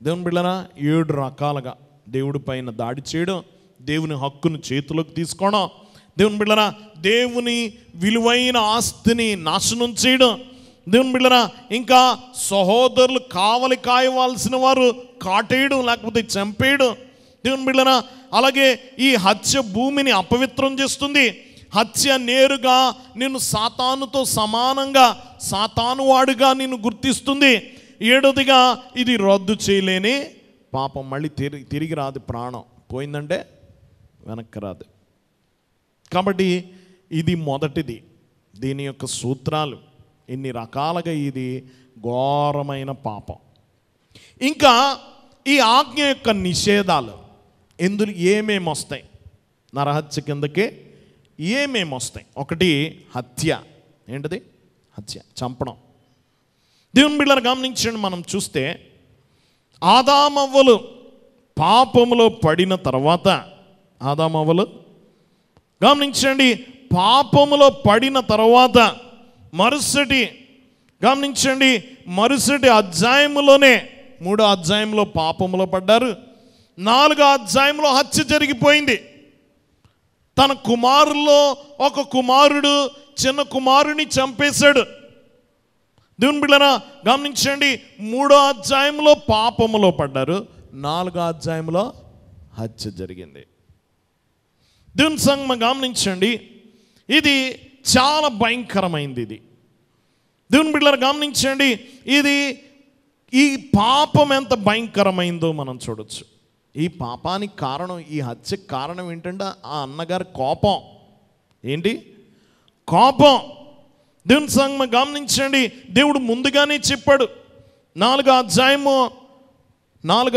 దేవుని బిడ్డలారా, 7 రకాలుగా దేవుడి పైన దాడి చేయడం, దేవుని హక్కును చేతిలోకి తీసుకోవడం, దేవుని బిడ్డలారా దేవుని విలువైన ఆస్తిని నాశనం చేయడం, దేవుని బిడ్డలారా ఇంకా సహోదరులు కావలి కాయవలసిన వారు కాటేయడం లేకపోతే చంపేయడం. దేవుని బిడ్డలారా అలాగే ఈ హత్య భూమిని అపవిత్రం చేస్తుంది. హత్య నేరుగా నిన్ను సాతానుతో సమానంగా, సాతాను వాడుగా నిన్ను గుర్తిస్తుంది. 7దిగా ఇది రద్దు చేయలేని పాపం. మళ్ళీ తిరిగి రాదు. ప్రాణం పోయిందంటే వెనక్కి రాదు. కాబట్టి ఇది మొదటిది. దీని యొక్క సూత్రాలు ఇన్ని రకాలుగా ఇది ఘోరమైన పాపం. ఇంకా ఈ ఆజ్ఞ యొక్క నిషేధాలు ఎందుకు ఏమేమి వస్తాయి? నరహత్య కిందకే ఏమేమి వస్తాయి? ఒకటి హత్య. ఏంటిది? హత్య, చంపడం. దేవుని బిడ్డలారా గమనించండి, మనం చూస్తే ఆదామవ్వలు పాపములో పడిన తర్వాత, ఆదామవ్వలు గమనించండి పాపములో పడిన తర్వాత మరుసటి అధ్యాయములోనే 3వ అధ్యాయంలో పాపములో పడ్డారు. 4వ అధ్యాయంలో హత్య జరిగిపోయింది. తన కుమారుల్లో ఒక కుమారుడు చిన్న కుమారుని చంపేశాడు. దేవుని బిడ్డలారా గమనించండి, 3వ అధ్యాయంలో పాపములో పడ్డారు, 4వ అధ్యాయంలో హత్య జరిగింది. దేవుని సంగమ గమనించండి, ఇది చాలా భయంకరమైంది. ఇది దేవుని బిడ్డలారా గమనించండి, ఈ పాపం ఎంత భయంకరమైందో మనం చూడొచ్చు. ఈ పాపానికి కారణం, ఈ హత్యకు కారణం ఏంటంటే ఆ అన్నగారి కోపం. ఏంటి? కోపం. దేవుని సంగమ గమనించండి, దేవుడు ముందుగానే చెప్పాడు. 4వ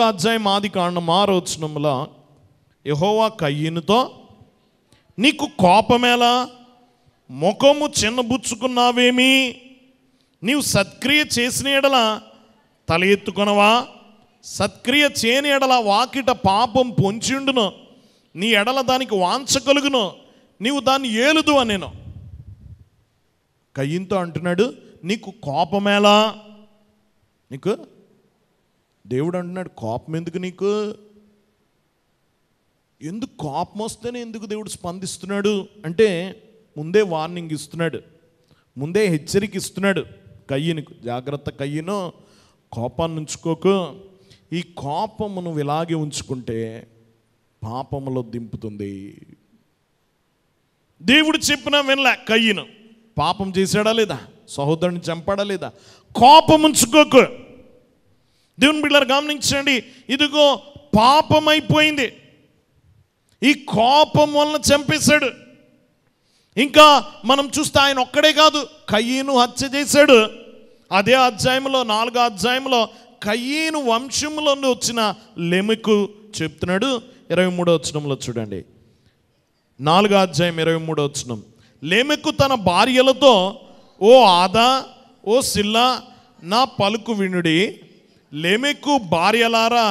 అధ్యాయం ఆదికాండం 6వ వచనంలో యెహోవా కయీనుతో, నీకు కోపమేలా? ముఖము చిన్నబుచ్చుకున్నావేమి? నీవు సత్క్రియ చేసిన ఎడల తల ఎత్తుకొనవా? సత్క్రియ చేయని ఎడల వాకిట పాపం పొంచిండును, నీ ఎడల దానికి వాంఛ కలుగును, నీవు దాన్ని ఏలుదు అనేను. కయ్యంతో అంటున్నాడు, నీకు కోపమేలా? నీకు దేవుడు అంటున్నాడు, కోపం ఎందుకు నీకు? ఎందుకు కోపం వస్తేనే ఎందుకు దేవుడు స్పందిస్తున్నాడు అంటే, ముందే వార్నింగ్ ఇస్తున్నాడు, ముందే హెచ్చరిక ఇస్తున్నాడు కయ్యనుకు. జాగ్రత్త కయ్యను, కోపాన్ని ఉంచుకోకు. ఈ కోపము నువ్వు ఇలాగే ఉంచుకుంటే పాపములో దింపుతుంది. దేవుడు చెప్పినా వినలే కయ్యను. పాపం చేశాడా లేదా? సహోదరుని చంపాడా లేదా? కోపం ఉంచుకోకు. దేవుని బిడ్డలారా గమనించండి, ఇదిగో పాపం అయిపోయింది. ఈ కోపం వలన చంపేశాడు. ఇంకా మనం చూస్తే ఆయన ఒక్కడే కాదు, కయ్యను హత్య చేశాడు. అదే అధ్యాయంలో 4వ అధ్యాయంలో కయ్యను వంశంలో వచ్చిన లెమెకు చెప్తున్నాడు. 23వ వచనంలో చూడండి, 4వ అధ్యాయం 23వ వచనం. లెమెకు తన భార్యలతో, ఓ ఆదా, ఓ సిల్లా, నా పలుకు వినుడి. లెమెకు భార్యలారా,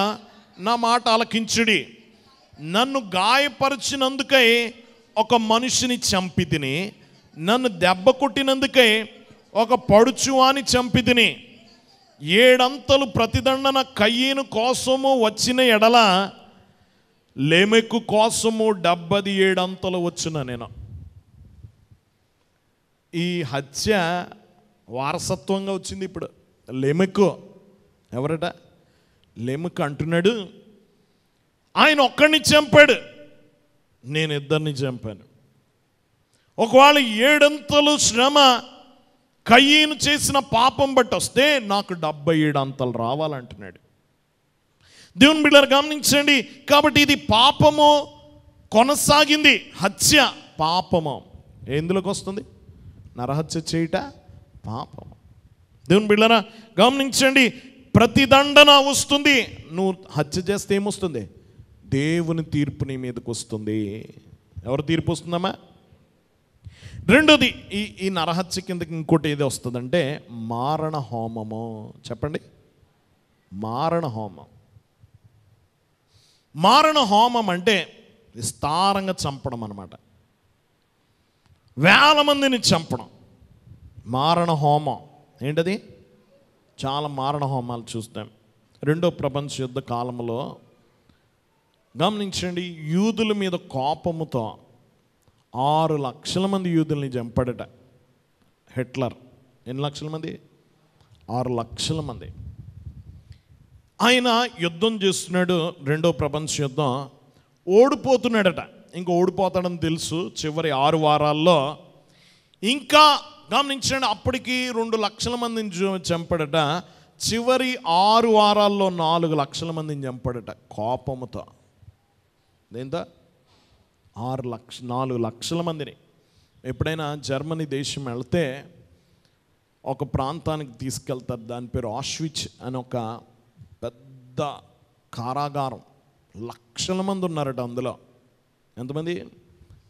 నా మాట ఆలకించుడి. నన్ను గాయపరిచినందుకై ఒక మనిషిని చంపితిని, నన్ను దెబ్బ కొట్టినందుకై ఒక పడుచువాని చంపితిని. 7 అంతలు ప్రతిదండన కయ్యను కోసము వచ్చిన ఎడల లెమెకు కోసము 77 అంతలు వచ్చిన. నేను ఈ హత్య వారసత్వంగా వచ్చింది. ఇప్పుడు లెమెకు ఎవరట? లెమెకు అంటున్నాడు, ఆయన ఒక్కడిని చంపాడు, నేను 2 చంపాను. ఒకవేళ 7 అంతలు శ్రమ కయ్యను చేసిన పాపం బట్టి వస్తే నాకు 77 అంతలు రావాలంటున్నాడు. దేవుని బిడ్డలారా గమనించండి. కాబట్టి ఇది పాపము కొనసాగింది. హత్య పాపము ఎందులోకి వస్తుంది? నరహత్య చేయుట పాపము. దేవుని బిడ్డలారా గమనించండి, ప్రతిదండన వస్తుంది. నువ్వు హత్య చేస్తే ఏమొస్తుంది? దేవుని తీర్పు నీ మీదకి వస్తుంది. ఎవరు తీర్పు వస్తుందమ్మా? రెండోది, ఈ నరహత్య కిందకి ఇంకోటి ఏది వస్తుందంటే మారణ హోమము. చెప్పండి, మారణ హోమం. మారణ హోమం అంటే విస్తారంగా చంపడం అన్నమాట. వేల మందిని చంపడం మారణ హోమం. ఏంటది? చాలా మారణ హోమాలు చూస్తాం. 2వ ప్రపంచ యుద్ధ కాలంలో గమనించండి, యూదుల మీద కోపముతో 6 లక్షల మంది యూదుల్ని చంపాడట హిట్లర్. ఎన్ని లక్షల మంది? 6 లక్షల మంది. ఆయన యుద్ధం చేస్తున్నాడు, 2వ ప్రపంచ యుద్ధం. ఓడిపోతున్నాడట. ఇంకా ఓడిపోతాడని తెలుసు. చివరి 6 వారాల్లో ఇంకా గమనించండి, అప్పటికి 2 లక్షల మందిని చంపాడట. చివరి 6 వారాల్లో 4 లక్షల మందిని చంపాడట కోపముతో. ఏంటో 4 లక్షల మందిని. ఎప్పుడైనా జర్మనీ దేశం వెళ్తే ఒక ప్రాంతానికి తీసుకెళ్తారు, దాని పేరు ఆష్విచ్ అని. ఒక పెద్ద కారాగారం, లక్షల మంది ఉన్నారట అందులో. ఎంతమంది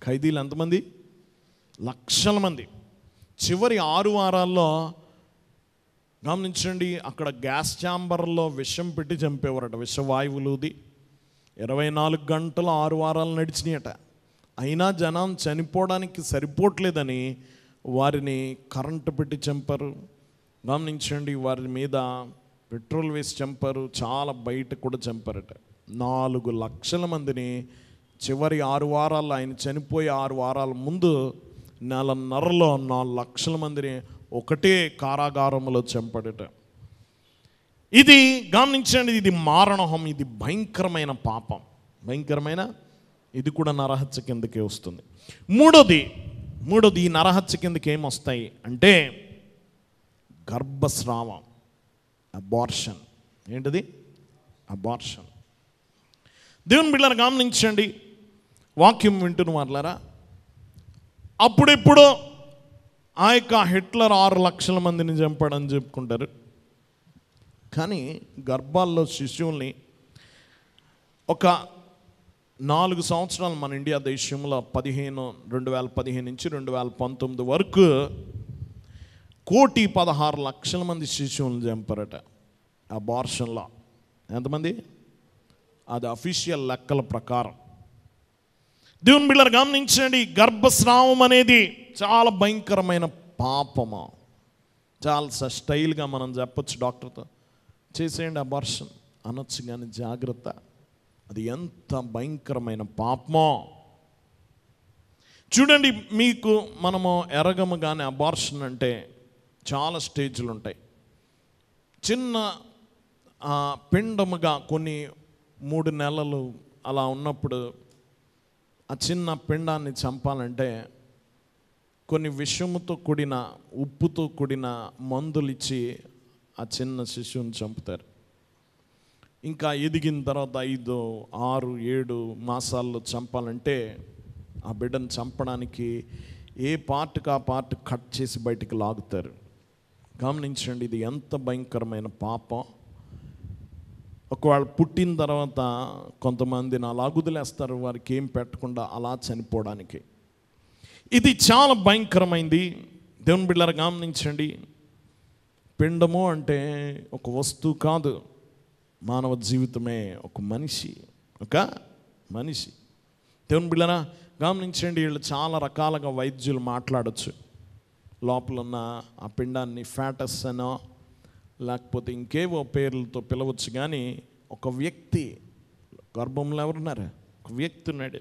ఖైదీలు? ఎంతమంది? లక్షల మంది. చివరి 6 వారాల్లో గమనించండి, అక్కడ గ్యాస్ ఛాంబర్లో విషం పెట్టి చంపేవారట, విషవాయువులుది. 24 గంటలు 6 వారాలు నడిచినాయట. అయినా జనం చనిపోవడానికి సరిపోవట్లేదని వారిని కరెంటు పెట్టి చంపారు. గమనించండి, వారి మీద పెట్రోల్ వేసి చంపారు. చాలా బయట కూడా చంపారట. 4 లక్షల మందిని చివరి 6 వారాల్లో, ఆయన చనిపోయే 6 వారాల ముందు 1.5 నెలలో 4 లక్షల మందిని ఒకటే కారాగారంలో చంపాడట. ఇది గమనించండి, ఇది మారణహోమం. ఇది భయంకరమైన పాపం, భయంకరమైన. ఇది కూడా నరహత్య కిందకే వస్తుంది. మూడోది ఈ నరహత్య కిందకి ఏమొస్తాయి అంటే గర్భస్రావం, అబార్షన్. ఏంటిది? అబార్షన్. దేవుని బిడ్డలారా గమనించండి, వాక్యం వింటున్న వాళ్ళారా, అప్పుడెప్పుడో ఆ యొక్క హిట్లర్ 6 లక్షల మందిని చంపాడని చెప్పుకుంటారు. కానీ గర్భాల్లో శిశువుల్ని ఒక 4 సంవత్సరాలు మన ఇండియా దేశంలో 2015 నుంచి 2019 వరకు 1,16,00,000 మంది శిశువులను చంపారట అబార్షన్లో. ఎంతమంది? అది అఫీషియల్ లెక్కల ప్రకారం. దేవుని బిడ్డలారా గమనించండి, గర్భస్రావం అనేది చాలా భయంకరమైన పాపము. చాలా స్టైల్గా మనం చెప్పొచ్చు, డాక్టర్తో చేసేయండి అబార్షన్, అనొచ్చు కానీ జాగ్రత్త, అది ఎంత భయంకరమైన పాపమో. చూడండి, మీకు మనము ఎరగము కానీ అబార్షన్ అంటే చాలా స్టేజ్లు ఉంటాయి. చిన్న పిండముగా కొన్ని 3 నెలలు అలా ఉన్నప్పుడు ఆ చిన్న పిండాన్ని చంపాలంటే కొన్ని విషముతో కూడిన, ఉప్పుతో కూడిన మందులు ఇచ్చి ఆ చిన్న శిశువుని చంపుతారు. ఇంకా ఎదిగిన తర్వాత 5, 6, 7 మాసాల్లో చంపాలంటే ఆ బిడ్డను చంపడానికి ఏ పార్ట్కి ఆ పార్ట్ కట్ చేసి బయటికి లాగుతారు. గమనించండి, ఇది ఎంత భయంకరమైన పాపం. ఒకవేళ పుట్టిన తర్వాత కొంతమందిని అలా వదిలేస్తారు, వారికి ఏం పెట్టకుండా అలా చనిపోవడానికి. ఇది చాలా భయంకరమైంది. దేవుని బిడ్డలారా గమనించండి, పిండము అంటే ఒక వస్తువు కాదు, మానవ జీవితమే, ఒక మనిషి. దేవుని బిడ్డలారా గమనించండి, వీళ్ళు చాలా రకాలుగా వైద్యులు మాట్లాడచ్చు. లోపల ఉన్న ఆ పిండాన్ని ఫ్యాటస్ అనో లేకపోతే ఇంకేవో పేర్లతో పిలవచ్చు. కానీ ఒక వ్యక్తి గర్భంలో ఎవరున్నారు? ఒక వ్యక్తి ఉన్నాడు.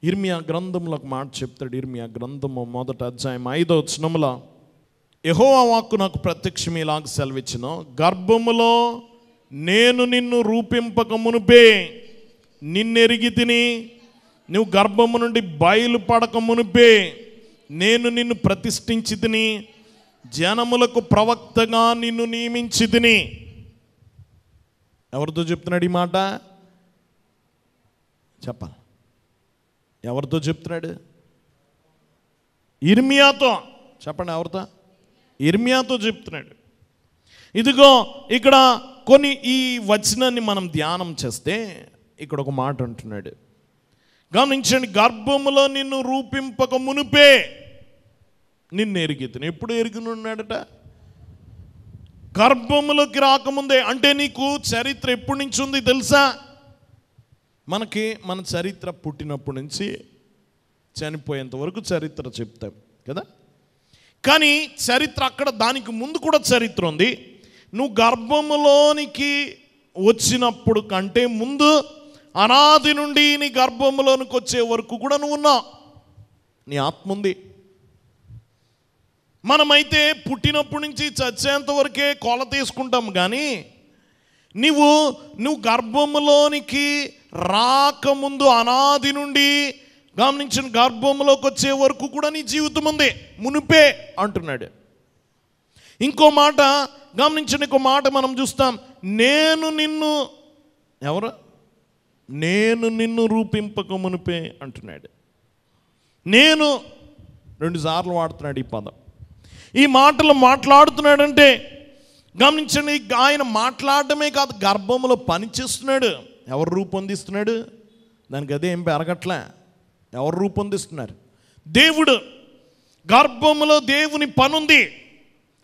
ఇర్మియా గ్రంథంలో ఒక మాట చెప్తాడు. ఇర్మియా గ్రంథము 1వ అధ్యాయం 5వ వచనంలో, యెహోవా వాక్కు నాకు ప్రత్యక్షం ఇలాగ సెలవిచ్చెను, గర్భములో నేను నిన్ను రూపింపక మునుపే నిన్నెరిగి తిని, నువ్వు గర్భము నుండి బయలుపడక మునుపే నేను నిన్ను ప్రతిష్ఠించి తిని, జనములకు ప్రవక్తగా నిన్ను నియమించి తిని. ఎవరితో చెప్తున్నాడు ఈ మాట? చెప్పాలి, ఎవరితో చెప్తున్నాడు? ఇర్మియాతో. చెప్పండి, ఎవరితో? ఇర్మియాతో చెప్తున్నాడు. ఇదిగో ఇక్కడ కొన్ని ఈ వచనాన్ని మనం ధ్యానం చేస్తే ఇక్కడ ఒక మాట అంటున్నాడు. గమనించండి, గర్భములో నిన్ను రూపింపక మునుపే నిన్ను ఎరిగితను. ఎప్పుడు ఎరిగిన ఉన్నాడట? గర్భములోకి రాకముందే. అంటే నీకు చరిత్ర ఎప్పటి నుంచి ఉంది తెలుసా? మన చరిత్ర పుట్టినప్పటి నుంచి చనిపోయేంత వరకు చరిత్ర చెప్తాం కదా. కానీ చరిత్ర అక్కడ, దానికి ముందు కూడా చరిత్ర ఉంది. నువ్వు గర్భములోనికి వచ్చినప్పుడు కంటే ముందు, అనాది నుండి నీ గర్భంలోనికి వచ్చే వరకు కూడా నువ్వు ఉన్నావు, నీ ఆత్మ ఉంది. మనమైతే పుట్టినప్పటి నుంచి చచ్చేంత వరకే కొల తీసుకుంటాం. కానీ నువ్వు గర్భంలోనికి రాకముందు, అనాది నుండి గమనించిన గర్భంలోకి వచ్చే వరకు కూడా నీ జీవితం ఉంది, మునిపే అంటున్నాడు. ఇంకో మాట గమనించిన, ఇంకో మాట మనం చూస్తాం, నేను నిన్ను రూపింపక మునిపే అంటున్నాడు. నేను 2 సార్లు వాడుతున్నాడు ఈ పదం. ఈ మాటలు మాట్లాడుతున్నాడంటే గమనించండి, ఆయన మాట్లాడటమే కాదు, గర్భంలో పని చేస్తున్నాడు. ఎవరు రూపొందిస్తున్నాడు? దానికి అదే ఏం పెరగట్లే. ఎవరు రూపొందిస్తున్నారు? దేవుడు. గర్భంలో దేవుని పనుంది,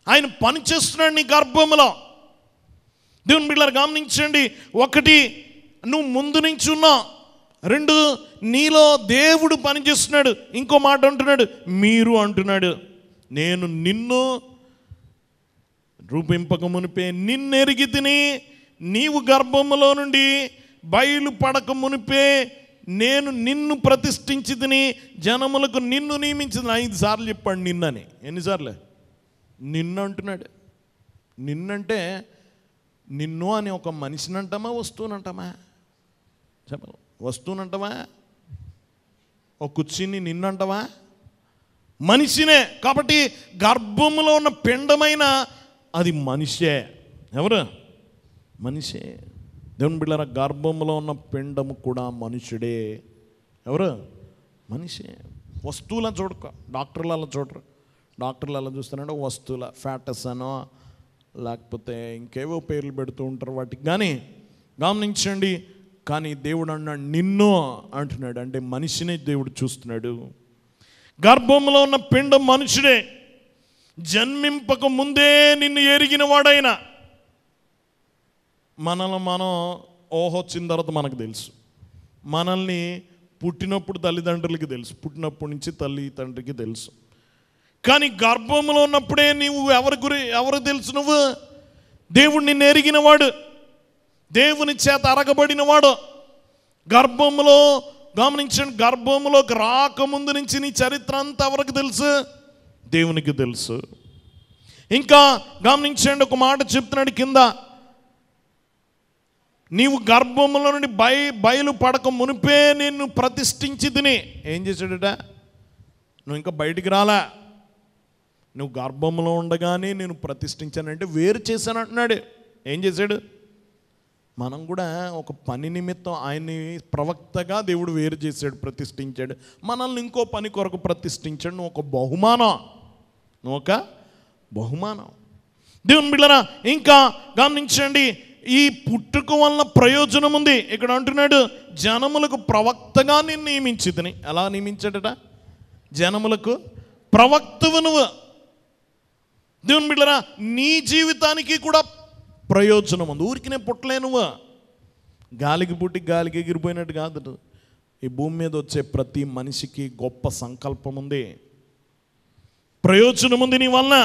ఆయన పని చేస్తున్నాడు నీ గర్భంలో. దేవుని బిడ్డలారా గమనించండి, 1 నువ్వు ముందు నుంచి ఉన్నావు, 2 నీలో దేవుడు పనిచేస్తున్నాడు. ఇంకో మాట అంటున్నాడు, మీరు అంటున్నాడు, నేను నిన్ను రూపింపక మునిపే నిన్నెరిగి తిని, నీవు గర్భములో నుండి బయలుపడక మునిపే నేను నిన్ను ప్రతిష్ఠించి తిని, జనములకు నిన్ను నియమించింది. 5 సార్లు చెప్పాడు నిన్నని. ఎన్నిసార్లు? నిన్ను అంటున్నాడు. నిన్నంటే నిన్ను అని ఒక మనిషిని అంటామా, వస్తువునంటామా? చెప్పాలి, వస్తువునంటావా? ఒక కుర్చీని నిన్నంటావా? మనిషినే. కాబట్టి గర్భంలో ఉన్న పిండమైన అది మనిషే. ఎవరు? మనిషే. దేవుని బిడ్డలారా, గర్భంలో ఉన్న పిండము కూడా మనుషుడే. ఎవరు? మనిషే. వస్తువులను చూడక, డాక్టర్లలో చూడరు. డాక్టర్లలో చూస్తానంటే వస్తువుల ఫ్యాటస్ అనో లేకపోతే ఇంకేవో పేర్లు పెడుతూ ఉంటారు వాటికి. కానీ గమనించండి, కానీ దేవుడు అన్నాడు నిన్ను అంటున్నాడు. అంటే మనిషినే దేవుడు చూస్తున్నాడు. గర్భంలో ఉన్న పిండం మనుషుడే. జన్మింపక ముందే నిన్ను ఎరిగిన వాడైనా. మనల్ని మనం వచ్చిన తర్వాత మనకు తెలుసు. మనల్ని పుట్టినప్పుడు తల్లిదండ్రులకి తెలుసు, పుట్టినప్పటి నుంచి తల్లి తండ్రికి తెలుసు. కానీ గర్భంలో ఉన్నప్పుడే నీవు ఎవరు తెలుసు? నువ్వు దేవుడు నిన్ను ఎరిగినవాడు. దేవుని చేత అరగబడిన వాడు. గర్భములో గమనించండి, గర్భములోకి రాకముందు నుంచి నీ చరిత్ర అంతా ఎవరికి తెలుసు? దేవునికి తెలుసు. ఇంకా గమనించండి, ఒక మాట చెప్తున్నాడు కింద, నీవు గర్భములో నుండి బయలు పడక మునిపే నిన్ను ప్రతిష్ఠించి తిని. ఏం చేశాడట? నువ్వు ఇంకా బయటికి రాలా, నువ్వు గర్భంలో ఉండగానే నేను ప్రతిష్ఠించానంటే వేరు చేశాను అంటున్నాడు. ఏం చేశాడు? మనం కూడా ఒక పని నిమిత్తం ఆయన్ని ప్రవక్తగా దేవుడు వేరు చేశాడు, ప్రతిష్ఠించాడు. మనల్ని ఇంకో పని కొరకు ప్రతిష్ఠించాడు. నువ్వు ఒక బహుమానం, నువ్వు ఒక బహుమానం. దేవుని బిడ్డలారా, ఇంకా గమనించండి, ఈ పుట్టుక వలన ప్రయోజనం ఉంది. ఇక్కడ అంటున్నాడు, జనములకు ప్రవక్తగా నేను నియమించితిని. ఎలా నియమించాడట? జనములకు ప్రవక్తవు నువ్వు. దేవుని బిడ్డలారా, నీ జీవితానికి కూడా ప్రయోజనం ఉంది. ఊరికి నేను పుట్టలే, నువ్వు గాలికి పుట్టి గాలికి ఎగిరిపోయినట్టు కాదు. ఈ భూమి మీద వచ్చే ప్రతి మనిషికి గొప్ప సంకల్పం ఉంది, ప్రయోజనం ఉంది నీ వలన.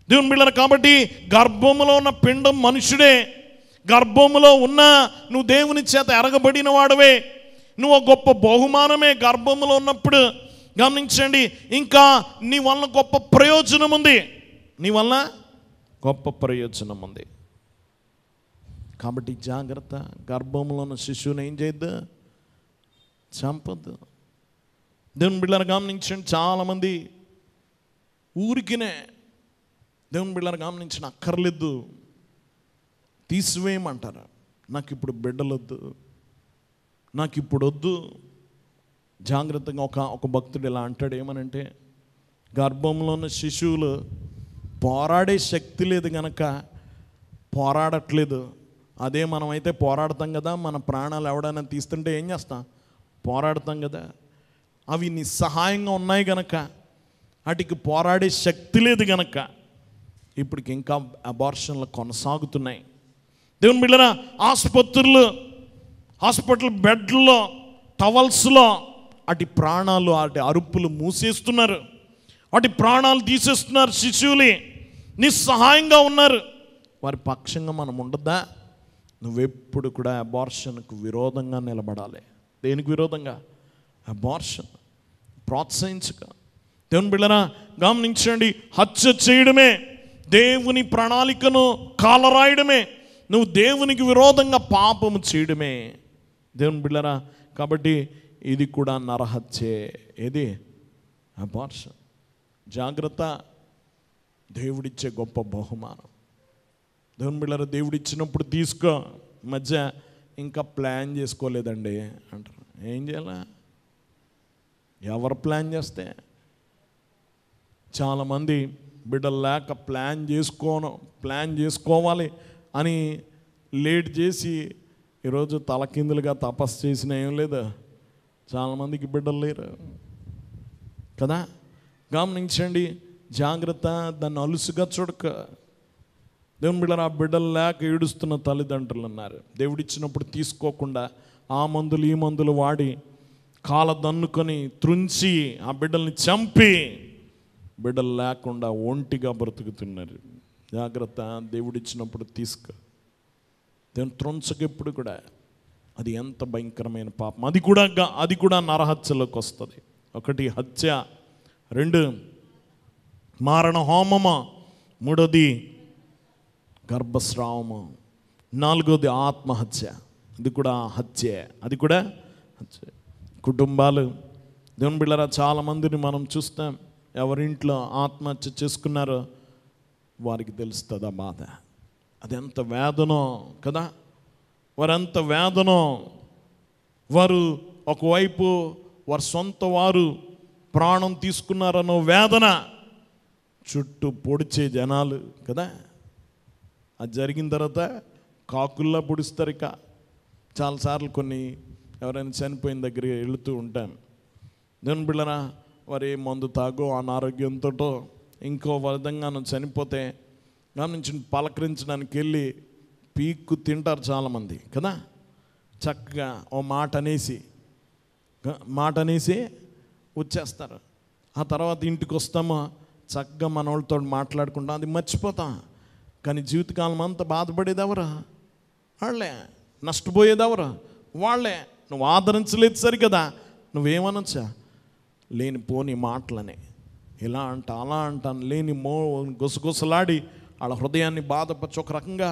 దేవుని బిడ్డలారా, కాబట్టి గర్భములో ఉన్న పిండం మనుషుడే. గర్భములో ఉన్న నువ్వు దేవుని చేత ఎరగబడిన వాడవే, నువ్వు గొప్ప బహుమానమే గర్భములో ఉన్నప్పుడు. గమనించండి, ఇంకా నీ వలన గొప్ప ప్రయోజనం ఉంది, నీ వలన గొప్ప ప్రయోజనం ఉంది. కాబట్టి జాగ్రత్త, గర్భంలో ఉన్న శిశువుని ఏం చేయొద్దు? చంపొద్దు. దేవుని బిడ్డలారా, గమనించండి, చాలామంది ఊరికినే దేవుని బిడ్డలారా గమనించిన అక్కర్లేదు, తీసివేయమంటారు. నాకు ఇప్పుడు బిడ్డలొద్దు, నాకు ఇప్పుడు వద్దు. జాగ్రత్తగా ఒక భక్తుడు ఇలా అంటాడు, ఏమనంటే, గర్భంలో ఉన్న శిశువులు పోరాడే శక్తి లేదు గనక పోరాడట్లేదు. అదే మనమైతే పోరాడతాం కదా, మన ప్రాణాలు ఎవడైనా తీస్తుంటే ఏం చేస్తాం? పోరాడతాం కదా. అవి నిస్సహాయంగా ఉన్నాయి గనక, వాటికి పోరాడే శక్తి లేదు గనక ఇప్పటికి ఇంకా అబార్షన్లు కొనసాగుతున్నాయి. దేవుని బిడ్డలారా, హాస్పిటల్ బెడ్లలో, టవల్స్లో వాటి ప్రాణాలు, వాటి అరుపులు మూసేస్తున్నారు, వాటి ప్రాణాలు తీసేస్తున్నారు. శిశువులు నిస్సహాయంగా ఉన్నారు. వారి పక్షంగా మనం ఉండద్దా? నువ్వెప్పుడు కూడా అబార్షన్కు విరోధంగా నిలబడాలి. దేనికి విరోధంగా? అబార్షన్ ప్రోత్సహించక. దేవుని బిడ్డలారా, గమనించండి, హత్య చేయడమే, దేవుని ప్రణాళికను కాలరాయడమే, నువ్వు దేవునికి విరోధంగా పాపము చేయడమే. దేవుని బిడ్డలారా, కాబట్టి ఇది కూడా నరహత్యే. ఏది? అబార్షన్. జాగ్రత్త, దేవుడిచ్చే గొప్ప బహుమానం. దేవుని బిడ్డలారా, దేవుడిచ్చినప్పుడు తీసుకో. మధ్య ఇంకా ప్లాన్ చేసుకోలేదండి అంటారు. ఏం చేయాలా? ఎవరు ప్లాన్ చేస్తే? చాలామంది బిడ్డలు లేక ప్లాన్ చేసుకోవాలి అని లేట్ చేసి ఈరోజు తలకిందులుగా తపస్సు చేసిన ఏం లేదు. చాలామందికి బిడ్డలు లేరు కదా. గమనించండి, జాగ్రత్త, దాన్ని అలుసుగా చూడక. దేవుని బిడ్డలారా, ఆ బిడ్డలు లేక ఏడుస్తున్న తల్లిదండ్రులు ఉన్నారు. దేవుడిచ్చినప్పుడు తీసుకోకుండా ఆ మందులు ఈ మందులు వాడి కాల దన్నుకొని త్రుంచి ఆ బిడ్డల్ని చంపి బిడ్డలు లేకుండా ఒంటిగా బ్రతుకుతున్నారు. జాగ్రత్త, దేవుడిచ్చినప్పుడు తీసుకో. దేవుని త్రుంచకెప్పుడు కూడా. అది ఎంత భయంకరమైన పాపం. అది కూడా నరహత్యలోకి వస్తుంది. 1 హత్య, 2 మారణ హోమము, 3 గర్భస్రావము, 4 ఆత్మహత్య. అది కూడా హత్యే. కుటుంబాలు, దేవుని బిడ్డలారా, చాలామందిని మనం చూస్తాం, ఎవరింట్లో ఆత్మహత్య చేసుకున్నారో వారికి తెలుస్తుంది ఆ బాధ. అదెంత వేదనో కదా. వారెంత వేదనో. వారు ఒకవైపు వారి సొంత వారు ప్రాణం తీసుకున్నారనో వేదన, చుట్టూ పొడిచే జనాలు కదా. అది జరిగిన తర్వాత కాకుల్లా పొడుస్తారు. ఇక చాలాసార్లు ఎవరైనా చనిపోయిన దగ్గర వెళుతూ ఉంటాం. దేవుని బిడ్డలారా, వారు ఏ మందు తాగో అనారోగ్యంతో ఇంకో విధంగానూ చనిపోతే గమనించి పలకరించడానికి వెళ్ళి పీక్కు తింటారు చాలామంది కదా. చక్కగా ఓ మాట అనేసి వచ్చేస్తారు. ఆ తర్వాత ఇంటికి వస్తామో చక్కగా మన వాళ్ళతో మాట్లాడుకుంటాం, అది మర్చిపోతాం. కానీ జీవితకాలం అంతా బాధపడేది ఎవరు? వాళ్ళే. నష్టపోయేది ఎవరు? వాళ్ళే. నువ్వు ఆదరించలేదు సరికదా, నువ్వేమనొచ్చా? లేనిపోని మాటలని, ఇలా అంట అలా అంటాను, లేని గుసగుసలాడి వాళ్ళ హృదయాన్ని బాధపరచి ఒక రకంగా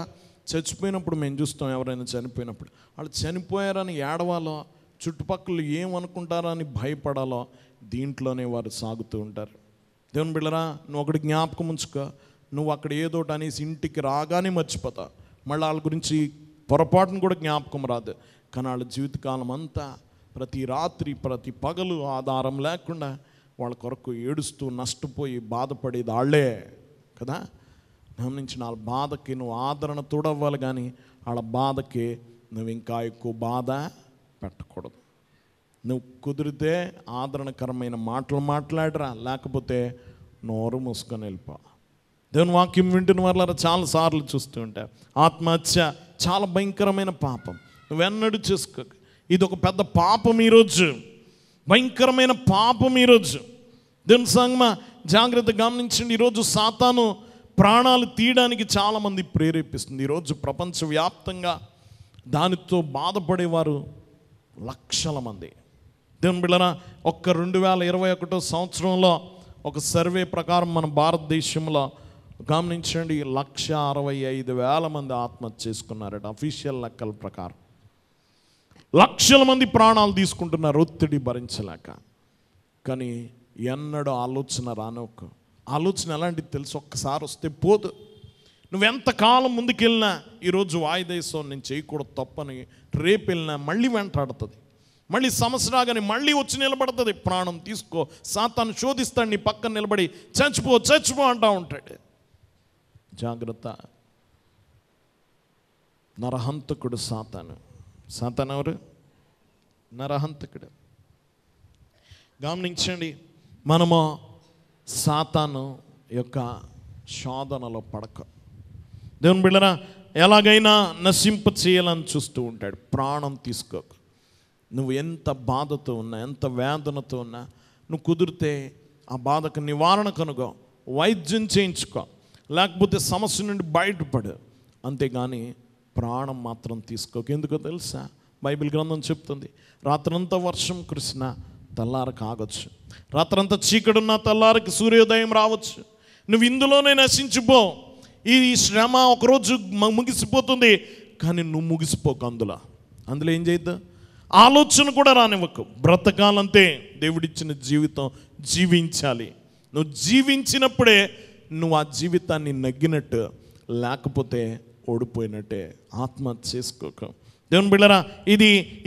చచ్చిపోయినప్పుడు మేము చూస్తాం. ఎవరైనా చనిపోయినప్పుడు వాళ్ళు చనిపోయారని ఏడవాలో, చుట్టుపక్కల ఏమనుకుంటారని భయపడాలో, దీంట్లోనే వారు సాగుతూ ఉంటారు. దేవుని బిడ్డరా, నువ్వు ఒకటి జ్ఞాపకం ఉంచుకో, నువ్వు అక్కడ ఏదోటి అనేసి ఇంటికి రాగానే మర్చిపోతావు. మళ్ళీ వాళ్ళ గురించి పొరపాటును కూడా జ్ఞాపకం రాదు. కానీ వాళ్ళ జీవితకాలం అంతా ప్రతి రాత్రి ప్రతి పగలు ఆధారం లేకుండా వాళ్ళ కొరకు ఏడుస్తూ నష్టపోయి బాధపడేది వాళ్ళే కదా. గమనించిన వాళ్ళ బాధకి నువ్వు ఆదరణ తోడవ్వాలి, కానీ వాళ్ళ బాధకి నువ్వు ఇంకా ఎక్కువ బాధ పెట్టకూడదు. నువ్వు కుదిరితే ఆదరణకరమైన మాటలు మాట్లాడరా, లేకపోతే నోరు మూసుకొని వెళ్ళిపో. దేవుని వాక్యం వింటున్న వాళ్ళ చాలాసార్లు చూస్తూ ఉంటారు. ఆత్మహత్య చాలా భయంకరమైన పాపం, నువ్వెన్నడూ చేసుకో. ఇది ఒక పెద్ద పాపం ఈరోజు, భయంకరమైన పాపం ఈరోజు. దేవుని సంగమా జాగ్రత్త గమనించండి. ఈరోజు సాతాను ప్రాణాలు తీయడానికి చాలామంది ప్రేరేపిస్తుంది. ఈరోజు ప్రపంచవ్యాప్తంగా దానితో బాధపడేవారు లక్షల మంది. దేవుని బిడ్డలారా, ఒక్క 2021 సంవత్సరంలో ఒక సర్వే ప్రకారం మన భారతదేశంలో గమనించండి 165,000 మంది ఆత్మహత్య చేసుకున్నారట. అఫీషియల్ లెక్కల ప్రకారం లక్షల మంది ప్రాణాలు తీసుకుంటున్నారు ఒత్తిడి భరించలేక. కానీ ఎన్నడూ ఆలోచన రానొక్క ఆలోచన ఎలాంటిది తెలుసు? ఒక్కసారి వస్తే పోదు. నువ్వెంతకాలం ముందుకెళ్ళినా, ఈరోజు వాయిదేశం నేను చేయకూడదు తప్పని రేపు వెళ్ళినా మళ్ళీ వెంటాడుతుంది. మళ్ళీ సమస్య రాగానే మళ్ళీ వచ్చి నిలబడుతుంది. ప్రాణం తీసుకో, సాతాను శోధిస్తాడు, నీ పక్కన నిలబడి చచ్చిపో చచ్చిపో అంటూ ఉంటాడు. జాగ్రత్త. నరహంతకుడు సాతాను. సాతాను ఎవరు? నరహంతకుడు. గమనించండి, మనము సాతాను యొక్క శోధనలో పడక. దేవుని బిడ్డరా, ఎలాగైనా నశింప చేయాలని చూస్తూ ఉంటాడు. ప్రాణం తీసుకోక. నువ్వు ఎంత బాధతో ఉన్నా, ఎంత వేదనతో ఉన్నా, నువ్వు కుదిరితే ఆ బాధకు నివారణ కనుగో, వైద్యం చేయించుకో, లేకపోతే సమస్య నుండి బయటపడు. అంతేగాని ప్రాణం మాత్రం తీసుకోక. ఎందుకో తెలుసా? బైబిల్ గ్రంథం చెప్తుంది, రాత్రంతా వర్షం కురిసినా తెల్లారకు ఆగొచ్చు, రాత్రంతా చీకడున్నా తెల్లారికి సూర్యోదయం రావచ్చు. నువ్వు ఇందులోనే నశించిపో. ఈ శ్రమ ఒకరోజు ముగిసిపోతుంది, కానీ నువ్వు ముగిసిపోకు. అందులో ఏం చేయొద్దు, ఆలోచన కూడా రానివ్వకు. బ్రతకాలంతే. దేవుడిచ్చిన జీవితం జీవించాలి. నువ్వు జీవించినప్పుడే నువ్వు ఆ జీవితాన్ని నగ్గినట్టు, లేకపోతే ఓడిపోయినట్టే. ఆత్మహత్య చేసుకోక. దేవుని బిడ్డరా,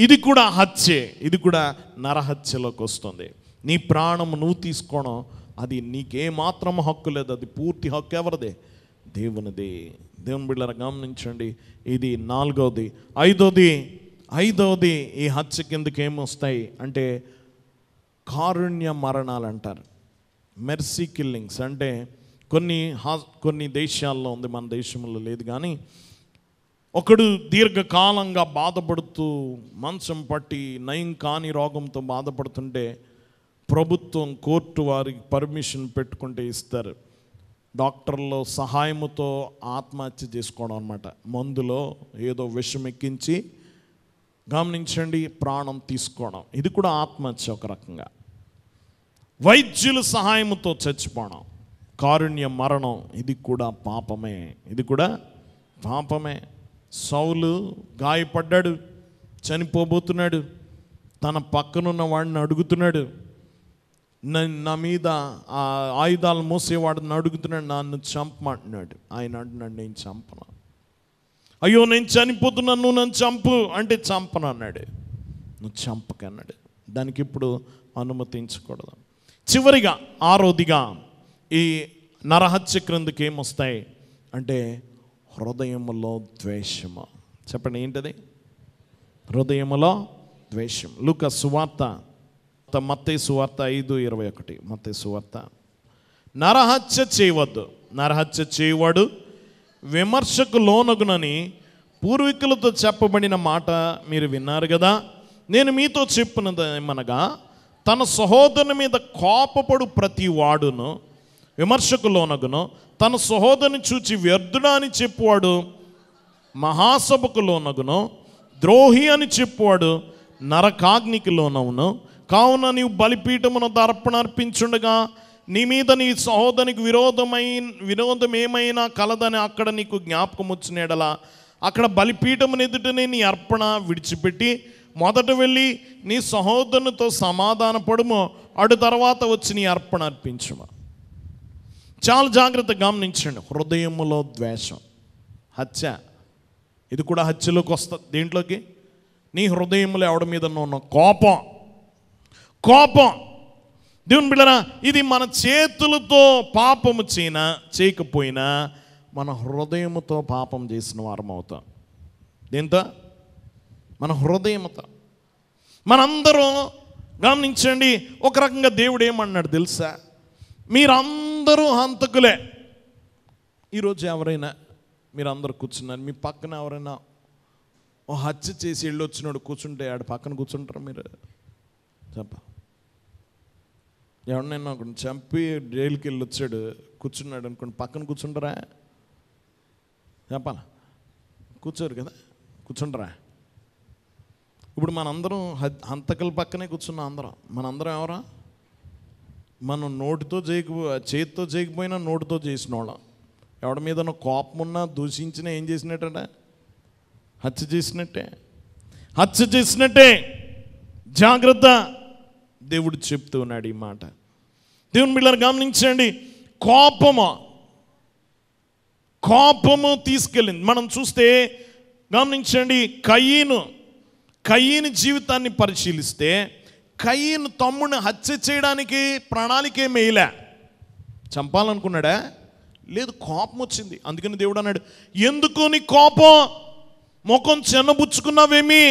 ఇది కూడా హత్యే. ఇది కూడా నరహత్యలోకి వస్తుంది. నీ ప్రాణం నువ్వు తీసుకోవడం, అది నీకేమాత్రం హక్కు లేదు. అది పూర్తి హక్కు ఎవరిదే? దేవునిది. దేవుని బిడ్డరా గమనించండి. ఇది 4వది. 5వది ఈ హత్య కిందకి ఏమొస్తాయి అంటే కారుణ్య మరణాలు అంటారు. మెర్సీ కిల్లింగ్స్ అంటే కొన్ని దేశాల్లో ఉంది, మన దేశంలో లేదు. కానీ ఒకడు దీర్ఘకాలంగా బాధపడుతూ మంచం పట్టి నయం కాని రోగంతో బాధపడుతుంటే ప్రభుత్వం, కోర్టు వారికి పర్మిషన్ పెట్టుకుంటే ఇస్తారు. డాక్టర్ల సహాయముతో ఆత్మహత్య చేసుకోవడం అన్నమాట. మందులో ఏదో విషం ఎక్కించి గమనించండి ప్రాణం తీసుకోవడం. ఇది కూడా ఆత్మహత్య ఒక రకంగా. వైద్యుల సహాయముతో చచ్చిపోవడం, కారుణ్య మరణం, ఇది కూడా పాపమే. ఇది కూడా పాపమే. సౌలు గాయపడ్డాడు, చనిపోబోతున్నాడు. తన పక్కనున్న వాడిని అడుగుతున్నాడు, నా మీద ఆ ఆయుధాలు మోసేవాడిని అడుగుతున్నాడు, నన్ను చంపమంటున్నాడు. ఆయన అంటున్నాడు, నేను చంపను. అయ్యో నేను చనిపోతున్నాను, నువ్వు నన్ను చంపు అంటే చంపను అన్నాడు. నువ్వు చంపకన్నాడు. దానికి ఇప్పుడు అనుమతించకూడదు. చివరిగా 6వదిగా ఈ నరహత్య క్రిందకి ఏమొస్తాయి అంటే హృదయములో ద్వేషము. చెప్పండి ఏంటది? హృదయములో ద్వేషం. లూకా సువార్త, మత్తయి సువార్త 5:21. మత్తయి సువార్త, నరహత్య చేయవద్దు, నరహత్య చేయవాడు విమర్శకు లోనగునని పూర్వీకులతో చెప్పబడిన మాట మీరు విన్నారు కదా. నేను మీతో చెప్పినదేమనగా, తన సహోదరుని మీద కోపపడు ప్రతి వాడును విమర్శకు లోనగును, తన సహోదరుని చూచి వ్యర్థుడా అని చెప్పువాడు మహాసభకు లోనగును, ద్రోహి అని చెప్పువాడు నరకాగ్నికి లోనవును. కావున నీవు బలిపీఠమున అర్పణ అర్పించుండగా నీ మీద నీ సహోదరికి విరోధమేమైనా కలదని అక్కడ నీకు జ్ఞాపకం వచ్చిన ఎడల అక్కడ బలిపీఠమున ఎదుటనే నీ అర్పణ విడిచిపెట్టి మొదట వెళ్ళి నీ సహోదరునితో సమాధానపడుము, అటు తర్వాత వచ్చి నీ అర్పణ అర్పించుము. చాలా జాగ్రత్తగా గమనించండి. హృదయములో ద్వేషం, హత్య, ఇది కూడా హత్యలోకి వస్తుంది. దేంట్లోకి? నీ హృదయంలో ఎవడి మీద ఉన్న కోపం. దేవుని బిడ్డలారా, ఇది మన చేతులతో పాపము చేయకపోయినా మన హృదయముతో పాపం చేసిన వారం అవుతాం. దేంతో? మన హృదయముతో. మనందరూ గమనించండి, ఒక రకంగా దేవుడు ఏమన్నాడు తెలుసా? మీరందరూ హంతకులే. ఈరోజు ఎవరైనా మీరందరూ కూర్చున్నారు, మీ పక్కన ఎవరైనా ఓ హత్య చేసి వెళ్ళి వచ్చినాడు కూర్చుంటే ఆడు పక్కన కూర్చుంటారు మీరు? చెప్ప. ఎవరినైనా ఒకటి చంపి జైలుకి వెళ్ళి వచ్చాడు కూర్చున్నాడు అనుకోండి, పక్కన కూర్చుంటారా? చెప్పాలా? కూర్చోరు కదా, కూర్చుంటారా? ఇప్పుడు మనందరం హంతకుల పక్కనే కూర్చున్నాం. మనందరం ఎవరా? మనం చేతితో చేయకపోయినా నోటితో చేసిన వాళ్ళం. ఎవడి మీద కోపం ఉన్నా దూషించినా ఏం చేసినట్ట? హత్య చేసినట్టే. జాగ్రత్త. దేవుడు చెప్తూ ఉన్నాడు ఈ మాట. దేవుని బిడ్డలారా గమనించండి, కోపము తీసుకెళ్ళింది. మనం చూస్తే గమనించండి, కయీను జీవితాన్ని పరిశీలిస్తే కయీను తమ్ముడిని హత్య చేయడానికి ప్రణాళిక మేయలే. చంపాలనుకున్నాడా? లేదు, కోపం వచ్చింది. అందుకని దేవుడు అన్నాడు, ఎందుకు నీ కోపం? ముఖం చెన్నబుచ్చుకున్నావేమి?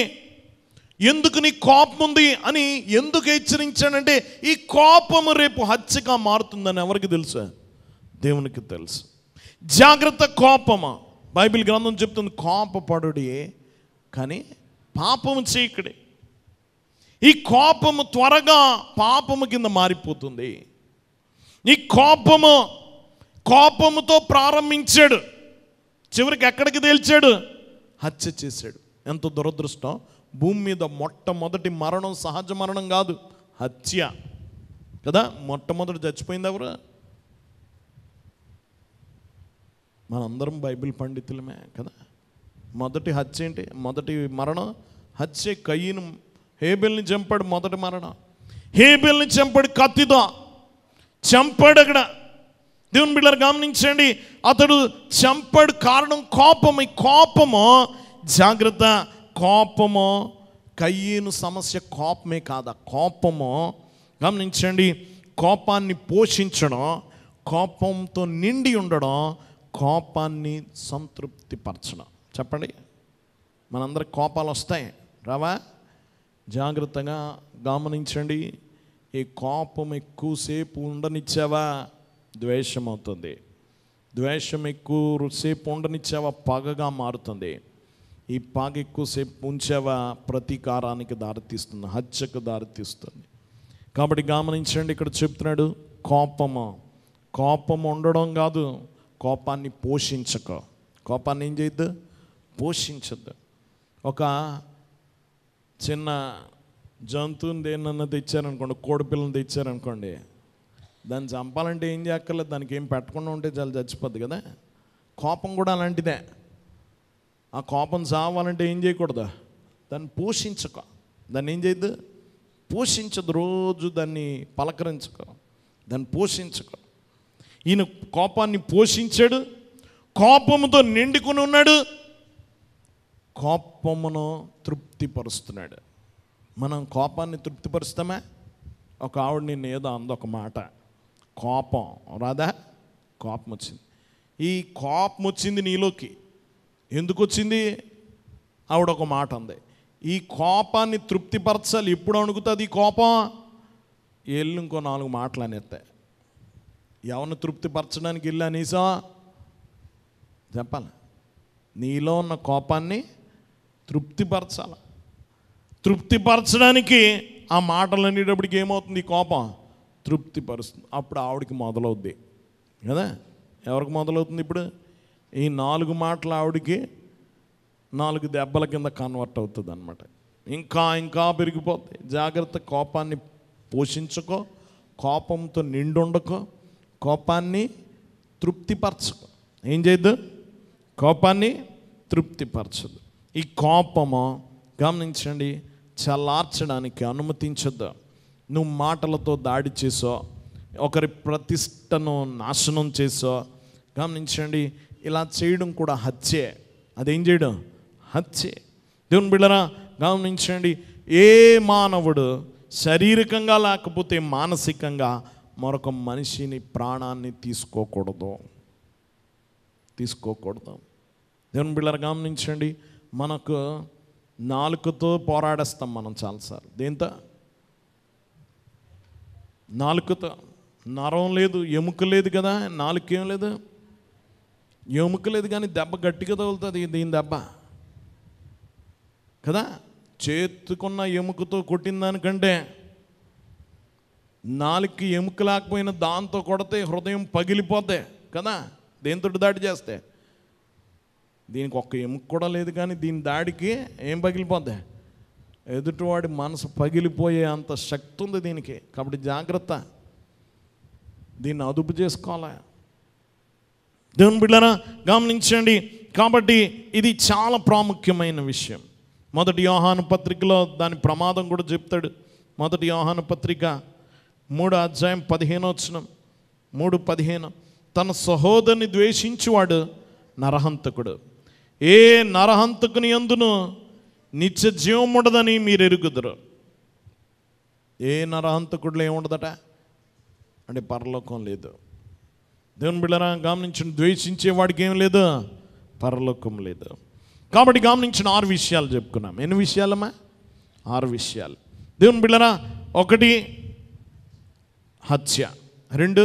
ఎందుకు నీ కోపం ఉంది అని ఎందుకు హెచ్చరించాడంటే, ఈ కోపము రేపు హత్యగా మారుతుందని ఎవరికి తెలుసు? దేవునికి తెలుసు. జాగ్రత్త. కోపమా? బైబిల్ గ్రంథం చెప్తుంది, కోపపడుడి కానీ పాపము చేయకడి. ఈ కోపము త్వరగా పాపము కింద మారిపోతుంది. ఈ కోపముతో ప్రారంభించాడు, చివరికి ఎక్కడికి తేల్చాడు? హత్య చేశాడు. ఎంత దురదృష్టం! భూమి మీద మొట్టమొదటి మరణం సహజ మరణం కాదు, హత్య కదా. మొట్టమొదటి చచ్చిపోయింది ఎవరు? మనందరం బైబిల్ పండితులమే కదా. మొదటి హత్య ఏంటి? మొదటి మరణం హత్య. కయీను హేబెల్ని చంపాడు, మొదటి మరణం. హేబెల్ని చంపాడు, కత్తితో చంపాడు. అక్కడ దేవుని బిడ్డలారా గమనించండి, అతడు చంపాడు, కారణం కోపం. ఈ కోపము, జాగ్రత్త, కోపము. కయీను సమస్య కోపమే కాదా, కోపము. గమనించండి, కోపాన్ని పోషించడం, కోపంతో నిండి ఉండడం, కోపాన్ని సంతృప్తిపరచడం. చెప్పండి, మనందరికి కోపాలు వస్తాయి, రావా? జాగ్రత్తగా గమనించండి. ఈ కోపం ఎక్కువసేపు ఉండనిచ్చావా ద్వేషం అవుతుంది. ద్వేషం ఎక్కువసేపు ఉండనిచ్చావా పగగా మారుతుంది. ఈ పగ ఎక్కువసేపు ఉంచావా ప్రతీకారానికి దారితీస్తుంది, హత్యకు దారితీస్తుంది. కాబట్టి గమనించండి, ఇక్కడ చెప్తున్నాడు కోపం ఉండడం కాదు, కోపాన్ని పోషించక. కోపాన్ని ఏం చేయొద్దు? పోషించద్దు. ఒక చిన్న జంతువుని దేన్నన్నా తెచ్చారనుకోండి, కోడి పిల్లని తెచ్చారనుకోండి, దాన్ని చంపాలంటే ఏం చేయక్కర్లేదు, దానికి ఏం పెట్టకుండా ఉంటే చాలా చచ్చిపోద్ది కదా. కోపం కూడా అలాంటిదే. ఆ కోపం చావాలంటే ఏం చేయకూడదు? దాన్ని పోషించక. దాన్ని ఏం చేయద్దు? పోషించదు. రోజు దాన్ని పలకరించక, దాన్ని పోషించక. ఈయన కోపాన్ని పోషించాడు, కోపముతో నిండుకుని ఉన్నాడు, కోపమును తృప్తిపరుస్తున్నాడు. మనం కోపాన్ని తృప్తిపరుస్తామే? ఒక ఆవిడ నిన్ను ఏదో అందొక మాట, కోపం రాదా? కోపం వచ్చింది. ఈ కోపం వచ్చింది నీలోకి ఎందుకు వచ్చింది? ఆవిడ ఒక మాట అంది. ఈ కోపాన్ని తృప్తిపరచాలి. ఎప్పుడు అణుగుతుంది ఈ కోపం? ఎల్లు ఇంకో 4 మాటలు అనేస్తాయి. ఎవరిని తృప్తిపరచడానికి వెళ్ళి అనేసా చెప్పాలి. నీలో ఉన్న కోపాన్ని తృప్తిపరచాలి. తృప్తిపరచడానికి ఆ మాటలు అనేటప్పటికి ఏమవుతుంది? ఈ కోపం తృప్తిపరుస్తుంది. అప్పుడు ఆవిడకి మొదలవుద్ది కదా. ఎవరికి మొదలవుతుంది? ఇప్పుడు ఈ 4 మాటలు ఆవిడకి 4 దెబ్బల కింద కన్వర్ట్ అవుతుంది అనమాట. ఇంకా ఇంకా పెరిగిపోతాయి. జాగ్రత్త, కోపాన్ని పోషించుకో, కోపంతో నిండుండకో, కోపాన్ని తృప్తిపరచుకో. ఏం చేయద్దు? కోపాన్ని తృప్తిపరచదు. ఈ కోపము గమనించండి, చల్లార్చడానికి అనుమతించద్దు. నువ్వు మాటలతో దాడి చేసో, ఒకరి ప్రతిష్టను నాశనం చేసో, గమనించండి, ఇలా చేయడం కూడా హత్యే. అదేం చేయడం? హత్యే. దేవుని బిడ్డరా గమనించండి, ఏ మానవుడు శారీరకంగా లేకపోతే మానసికంగా మరొక మనిషిని ప్రాణాన్ని తీసుకోకూడదు. దేవుని బిడ్డరా గమనించండి, మనకు నాలుకతో పోరాడేస్తాం మనం చాలాసార్లు. దేంతో? నాలుకతో. నరం లేదు, ఎముక లేదు కదా, నాలుకేం లేదు, ఎముక లేదు, కానీ దెబ్బ గట్టిగా తగులుతుంది. దీని దెబ్బ కదా, చేతుకున్న ఎముకతో కొట్టిన దానికంటే నాలుగు ఎముక లేకపోయినా దాంతో కొడితే హృదయం పగిలిపోతే కదా, దేంతో దాడి చేస్తే. దీనికి ఒక్క ఎముక కూడా లేదు, కానీ దీని దాడికి ఏం పగిలిపోద్ది? ఎదుటివాడి మనసు పగిలిపోయే అంత శక్తి ఉంది దీనికి. కాబట్టి జాగ్రత్త, దీన్ని అదుపు చేసుకోవాలి. దేవుని బిడ్డలారా గమనించండి, కాబట్టి ఇది చాలా ప్రాముఖ్యమైన విషయం. 1 యోహాను పత్రికలో దాని ప్రమాదం కూడా చెప్తాడు. 1 యోహాను పత్రిక 3వ అధ్యాయం 15వ వచనం, 3:15, తన సహోదరుని ద్వేషించువాడు నరహంతకుడు, ఏ నరహంతకుని యందును నిత్య జీవం ఉండదని మీరు ఎరుగుదురు. ఏ నరహంతకుడిలో ఏముండదట అంటే పరలోకం లేదు. దేవుని బిడ్డలారా గమనించిన, ద్వేషించేవాడికి ఏం లేదు, పరలోకం లేదు. కాబట్టి గమనించిన 6 విషయాలు చెప్పుకున్నాం. ఎన్ని విషయాలమ్మా? 6 విషయాలు. దేవుని బిడ్డలారా, 1 హత్య, 2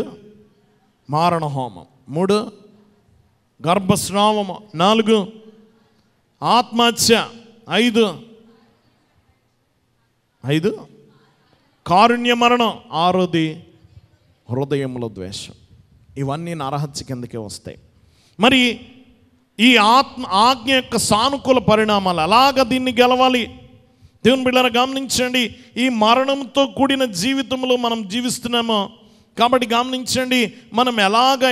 మారణ హోమం, 3 గర్భస్రావము, 4 ఆత్మహత్య, 5 కారుణ్య మరణం, 6 హృదయంలో ద్వేషం. ఇవన్నీ నరహత్య కిందకే వస్తాయి. మరి ఈ ఆజ్ఞ యొక్క సానుకూల పరిణామాలు ఎలాగ దీన్ని గెలవాలి? దేవుని బిడ్డలారా గమనించండి, ఈ మరణంతో కూడిన జీవితంలో మనం జీవిస్తున్నామో, కాబట్టి గమనించండి, మనం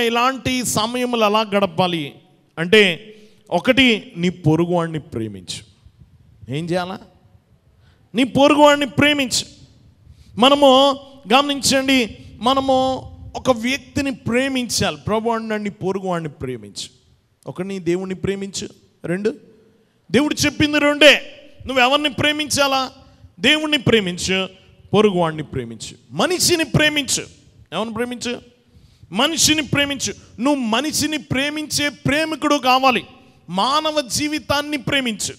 ఇలాంటి సమయములు ఎలా గడపాలి అంటే, 1 నీ పొరుగువాడిని ప్రేమించు. ఏం చేయాలా? నీ పొరుగువాడిని ప్రేమించు. మనము గమనించండి, మనము ఒక వ్యక్తిని ప్రేమించాలి. ప్రభువాడిని, నన్ను పొరుగువాడిని ప్రేమించు. 1 దేవుణ్ణి ప్రేమించు, 2 దేవుడు చెప్పింది 2. నువ్వెవరిని ప్రేమించాలా? దేవుణ్ణి ప్రేమించు, పొరుగువాడిని ప్రేమించు, మనిషిని ప్రేమించు. ఎవరిని ప్రేమించు? మనిషిని ప్రేమించు. నువ్వు మనిషిని ప్రేమించే ప్రేమికుడు కావాలి. మానవ జీవితాన్ని ప్రేమించు.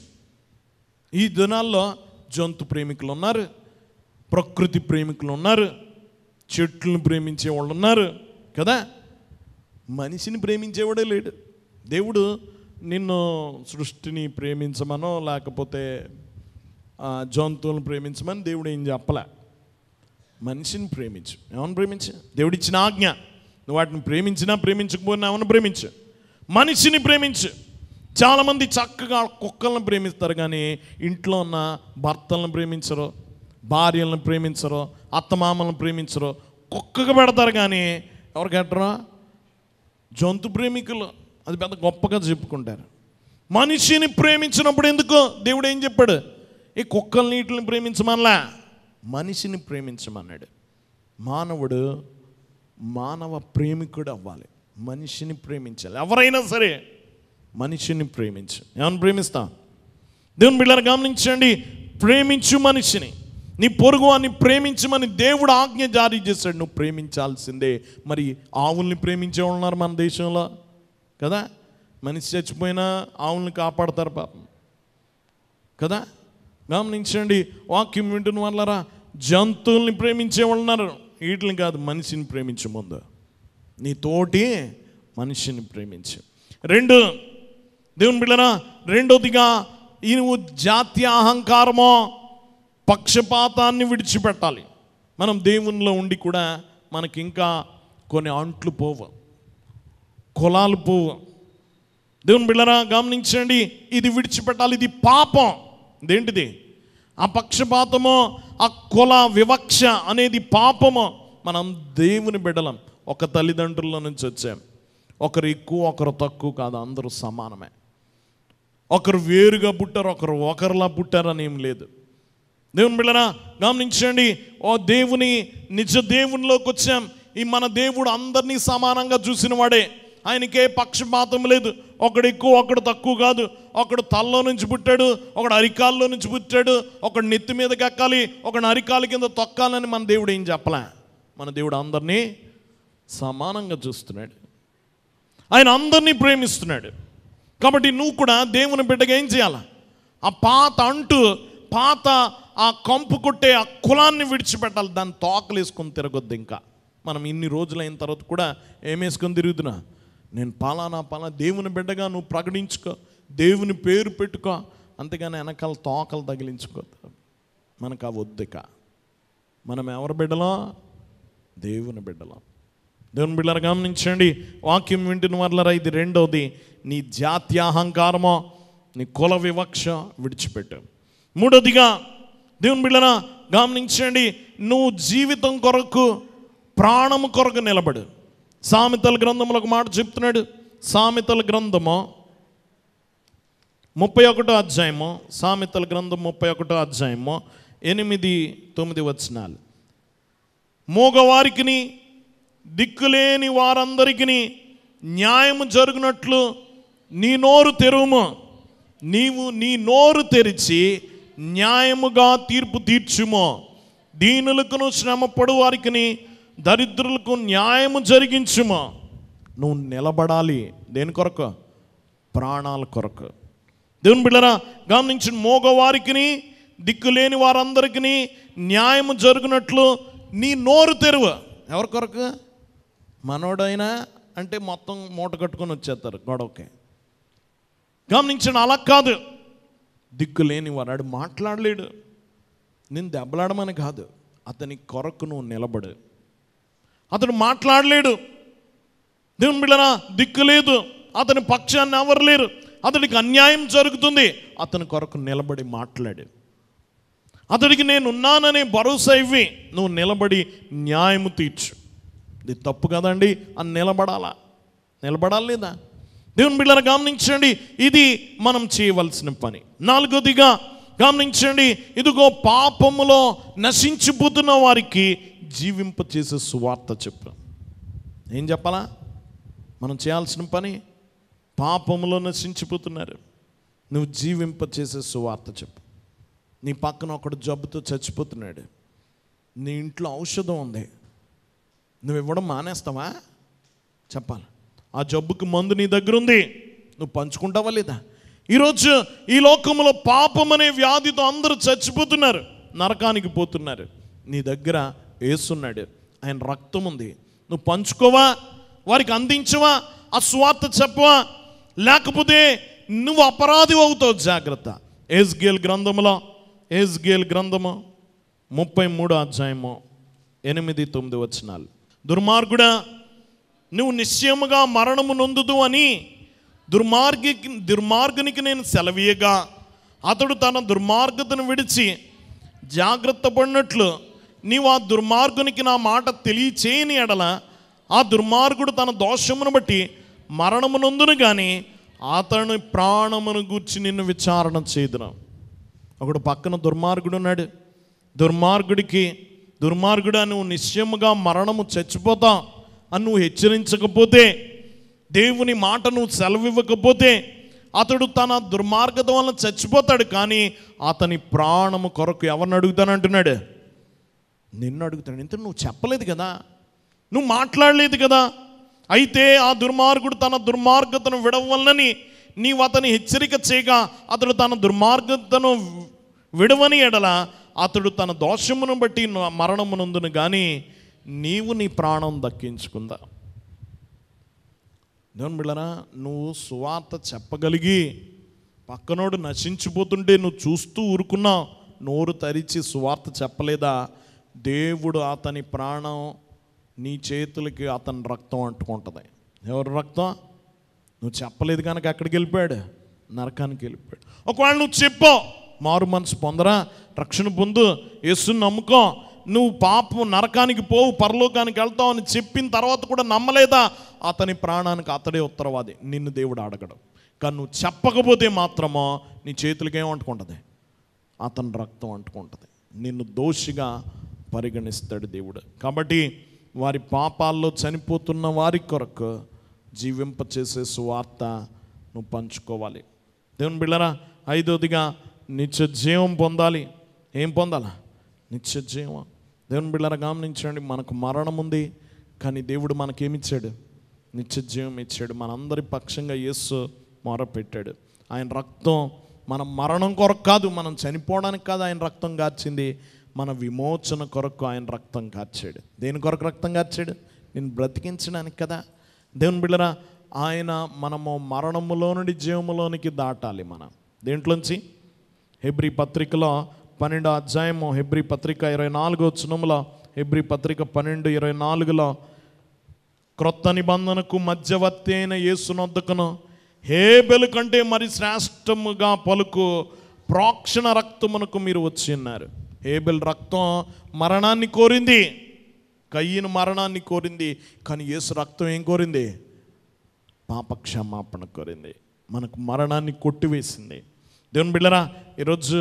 ఈ దినాల్లో జంతు ప్రేమికులు ఉన్నారు, ప్రకృతి ప్రేమికులు ఉన్నారు, చెట్లను ప్రేమించే వాళ్ళు ఉన్నారు కదా. మనిషిని ప్రేమించేవాడే లేడు. దేవుడు నిన్ను సృష్టిని ప్రేమించమనో లేకపోతే జంతువులను ప్రేమించమని దేవుడు ఏం చెప్పలే. మనిషిని ప్రేమించు. ఎవరిని ప్రేమించు? దేవుడిచ్చిన ఆజ్ఞ. నువ్వు వాటిని ప్రేమించినా ప్రేమించకపోయినా ఎవరిని ప్రేమించు? మనిషిని ప్రేమించు. చాలామంది చక్కగా కుక్కలను ప్రేమిస్తారు, కానీ ఇంట్లో ఉన్న భర్తలను ప్రేమించరు, భార్యలను ప్రేమించరు, అత్తమామలను ప్రేమించరు. కుక్కకు పెడతారు కానీ ఎవరికి పెట్టరు? జంతు ప్రేమికులు అది పెద్ద గొప్పగా చెప్పుకుంటారు. మనిషిని ప్రేమించినప్పుడు ఎందుకు దేవుడు ఏం చెప్పాడు? ఈ కుక్కల్ని నీటిని ప్రేమించమనలా, మనిషిని ప్రేమించమన్నాడు. మానవుడు మానవ ప్రేమికుడు అవ్వాలి, మనిషిని ప్రేమించాలి. ఎవరైనా సరే మనిషిని ప్రేమించు. ఏమని ప్రేమిస్తా? దేవుని బిడ్డలారా గమనించండి, ప్రేమించు మనిషిని. నీ పొరుగువాన్ని ప్రేమించమని దేవుడు ఆజ్ఞ జారీ చేశాడు. నువ్వు ప్రేమించాల్సిందే. మరి ఆవుల్ని ప్రేమించే వాళ్ళు ఉన్నారు మన దేశంలో కదా. మనిషి చచ్చిపోయినా ఆవుల్ని కాపాడతారు పాపం కదా. గమనించండి, వాక్యం వింటున్న వాళ్ళరా, జంతువుల్ని ప్రేమించే వాళ్ళు ఉన్నారు. వీటిని కాదు, మనిషిని ప్రేమించు. ముందు నీ తోటి మనిషిని ప్రేమించు. 2 దేవుని బిడ్డలారా, 2వదిగా ఈ నువ్వు జాతీయ అహంకారమో పక్షపాతాన్ని విడిచిపెట్టాలి. మనం దేవునిలో ఉండి కూడా మనకి ఇంకా కొన్ని అంట్లు పోవు, కులాలు పోవు. దేవుని బిడ్డలారా గమనించండి, ఇది విడిచిపెట్టాలి. ఇది పాపం. ఇదేంటిది? ఆ పక్షపాతము, ఆ కుల వివక్ష అనేది పాపము. మనం దేవుని బిడ్డలం, ఒక తల్లిదండ్రుల నుంచి వచ్చాం. ఒకరు ఎక్కువ ఒకరు తక్కువ కాదు, అందరూ సమానమే. ఒకరు వేరుగా పుట్టారు, ఒకరిలా పుట్టారని ఏం లేదు. దేవుని బిడ్డలారా గమనించండి, ఓ దేవుని నిజ దేవునిలోకి వచ్చాం. ఈ మన దేవుడు అందరినీ సమానంగా చూసిన వాడే. ఆయనకే పక్షపాతం లేదు. ఒకడు ఎక్కువ ఒకడు తక్కువ కాదు. ఒకడు తలలో నుంచి పుట్టాడు, ఒకడు అరికాల్లో నుంచి పుట్టాడు. ఒకడు నెత్తి మీదకి ఎక్కాలి, ఒకడు అరికాల కింద తొక్కాలని మన దేవుడు ఏం చెప్పలే. మన దేవుడు అందరినీ సమానంగా చూస్తున్నాడు. ఆయన అందరినీ ప్రేమిస్తున్నాడు. కాబట్టి నువ్వు కూడా దేవుని బిడ్డగా ఏం చేయాలి? ఆ పాత ఆ కంపు కొట్టే ఆ కులాన్ని విడిచిపెట్టాలి. దాన్ని తోకలేసుకొని తిరగొద్దు. ఇంకా మనం ఇన్ని రోజులు అయిన తర్వాత కూడా ఏమేసుకొని తిరుగుతున్నా, నేను పలానా దేవుని బిడ్డగా నువ్వు ప్రకటించుకో, దేవుని పేరు పెట్టుకో, అంతేగాని వెనకాల తోకలు తగిలించుకోద్దు. మనకు ఆ వద్దిక. మనం ఎవరి బిడ్డలో? దేవుని బిడ్డలో. దేవుని బిడ్డలు గమనించండి, వాక్యం వింటున్న వాళ్ళరా, ఇది రెండవది. నీ జాత్యాహంకారమో నీ కుల వివక్ష విడిచిపెట్టు. మూడోదిగా దేవుని బిడ్డరా గమనించండి, నువ్వు జీవితం కొరకు ప్రాణము కొరకు నిలబడు. సామెతల గ్రంథంలో ఒక మాట చెప్తున్నాడు. సామెతల గ్రంథము 31వ అధ్యాయము, సామెతల గ్రంథం 31వ అధ్యాయము 8-9 వచనాలు. మూగవారికి దిక్కులేని వారందరికీ న్యాయము జరుగునట్లు నీ నోరు తెరువుము. నీవు నీ నోరు తెరిచి న్యాయముగా తీర్పు తీర్చుము. దీనులకును శ్రమపడు వారికి దరిద్రులకు న్యాయము జరిగించుము. నువ్వు నిలబడాలి. దేని కొరకు? ప్రాణాల కొరకు. దేవుని బిడ్డరా గమనించిన, మోగవారికి దిక్కులేని వారందరికీ న్యాయము జరుగునట్లు నీ నోరు తెరువు. ఎవరి కొరకు? మనోడైనా అంటే మొత్తం మూట కట్టుకొని వచ్చేస్తారు గొడవకి. గమనించండి, అలా కాదు. దిక్కులేని వాడు మాట్లాడలేడు. నేను దెబ్బలాడమని కాదు, అతని కొరకు నువ్వు నిలబడు. అతడు మాట్లాడలేడు. దేవుని బిడ్డరా దిక్కు లేదు, అతని పక్షాన్ని ఎవరు లేరు, అతడికి అన్యాయం జరుగుతుంది. అతని కొరకు నిలబడి మాట్లాడు. అతడికి నేనున్నాననే భరోసా ఇవ్వి. నువ్వు నిలబడి న్యాయము తీర్చు. ఇది తప్పు కదండి అని నిలబడాలి లేదా? దేవుని బిడ్డలను గమనించండి, ఇది మనం చేయవలసిన పని. నాలుగోదిగా గమనించండి, ఇదిగో పాపములో నశించిపోతున్న వారికి జీవింపచేసే సువార్త చెప్పు. ఏం చెప్పాలా? మనం చేయాల్సిన పని, పాపములో నశించిపోతున్నారు, నువ్వు జీవింపచేసే సువార్త చెప్పు. నీ పక్కన ఒకడు జబ్బుతో చచ్చిపోతున్నాడు, నీ ఇంట్లో ఔషధం ఉంది, నువ్వు ఇవ్వడం మానేస్తావా? చెప్పాలి. ఆ జబ్బుకి మందు నీ దగ్గర ఉంది, నువ్వు పంచుకుంటావా లేదా? ఈరోజు ఈ లోకంలో పాపం అనే వ్యాధితో అందరూ చచ్చిపోతున్నారు, నరకానికి పోతున్నారు. నీ దగ్గర యేసున్నాడు, ఆయన రక్తం ఉంది. నువ్వు పంచుకోవా? వారికి అందించవా? ఆ సువార్త చెప్పవా? లేకపోతే నువ్వు అపరాధి అవుతావు. జాగ్రత్త. ఎజ్కేల్ గ్రంథము 33వ అధ్యాయము 8-9 వచనాలు. దుర్మార్గుడా, నువ్వు నిశ్చయముగా మరణము నొందుదు అని దుర్మార్గునికి నేను సెలవీయగా, అతడు తన దుర్మార్గతను విడిచి జాగ్రత్త పడినట్లు నీవు ఆ దుర్మార్గునికి నా మాట తెలియచేయని ఎడల, ఆ దుర్మార్గుడు తన దోషమును బట్టి మరణము నొందును కానీ అతని ప్రాణమును గూర్చి నిన్ను విచారణ చేదును. ఒకడు పక్కన దుర్మార్గుడు ఉన్నాడు. దుర్మార్గుడా, నువ్వు నిశ్చయముగా మరణము చచ్చిపోతావు అని నువ్వు హెచ్చరించకపోతే, దేవుని మాట నువ్వు సెలవివ్వకపోతే, అతడు తన దుర్మార్గత వలన చచ్చిపోతాడు. కానీ అతని ప్రాణము కొరకు ఎవరిని అడుగుతానంటున్నాడు? నిన్ను అడుగుతాడు. ఇంత నువ్వు చెప్పలేదు కదా, నువ్వు మాట్లాడలేదు కదా. అయితే ఆ దుర్మార్గుడు తన దుర్మార్గతను విడవలనని నీవు అతని హెచ్చరిక చేయగా, అతడు తన దుర్మార్గతను విడవని ఎడల అతడు తన దోషమును బట్టి మరణమునందును కానీ నీవు నీ ప్రాణం దక్కించుకుందా? దేవుని బిడ్డలారా, నువ్వు సువార్త చెప్పగలిగి పక్కనోడు నశించిపోతుంటే నువ్వు చూస్తూ ఊరుకున్నావు, నోరు తరిచి సువార్త చెప్పలేదా? దేవుడు అతని ప్రాణం నీ చేతులకి, అతని రక్తం అంటుకుంటుంది. ఎవరి రక్తం? నువ్వు చెప్పలేదు కనుక ఎక్కడికి వెళ్ళిపోయాడు? నరకానికి వెళ్ళిపోయాడు. ఒకవేళ నువ్వు చెప్పో, మారు మనసు పొందరా, రక్షణ పొందు, యేసుని నమ్ముకో, నువ్వు పాపం నరకానికి పోవు, పరలోకానికి వెళ్తావు అని చెప్పిన తర్వాత కూడా నమ్మలేదా, అతని ప్రాణానికి అతడే ఉత్తరవాది. నిన్ను దేవుడు అడగడు. కానీ నువ్వు చెప్పకపోతే మాత్రమో నీ చేతులకి ఏం అంటుకుంటుంది? అతని రక్తం అంటుకుంటుంది. నిన్ను దోషిగా పరిగణిస్తాడు దేవుడు. కాబట్టి వారి పాపాల్లో చనిపోతున్న వారి కొరకు జీవింపచేసే సువార్త నువ్వు పంచుకోవాలి. దేవుని బిళ్ళరా, ఐదోదిగా నిత్య జీవం పొందాలి. ఏం పొందాలా? నిత్య జీవం. దేవుని బిళ్ళరా గమనించండి, మనకు మరణం ఉంది, కానీ దేవుడు మనకేమిచ్చాడు? నిత్య జీవం ఇచ్చాడు. మనందరి పక్షంగా యేసు మొరపెట్టాడు. ఆయన రక్తం మన మరణం కొరకు కాదు, మనం చనిపోవడానికి కాదు ఆయన రక్తం కార్చింది, మన విమోచన కొరకు ఆయన రక్తం కార్చాడు. దేని కొరకు రక్తం కార్చాడు? నేను బ్రతికించడానికి కదా. దేవుని బిళ్ళరా, ఆయన మనము మరణములో నుండి జీవములోనికి దాటాలి. మనం దేంట్లోంచి? హెబ్రీ పత్రికలో 12వ అధ్యాయము, హెబ్రీ పత్రిక 24వ వచనంలో, హెబ్రీ పత్రిక 12:24లో, క్రొత్త నిబంధనకు మధ్యవర్తి అయిన యేసునొద్దకును హేబెలు కంటే మరి శ్రేష్టముగా పలుకు ప్రోక్షణ రక్తమునకు మీరు వచ్చి ఉన్నారు. హేబెల్ రక్తం మరణాన్ని కోరింది, కయ్యను మరణాన్ని కోరింది, కానీ యేసు రక్తం ఏం కోరింది? పాపక్షమాపణ కోరింది, మనకు మరణాన్ని కొట్టివేసింది. దేవుని బిళ్ళరా, ఈరోజు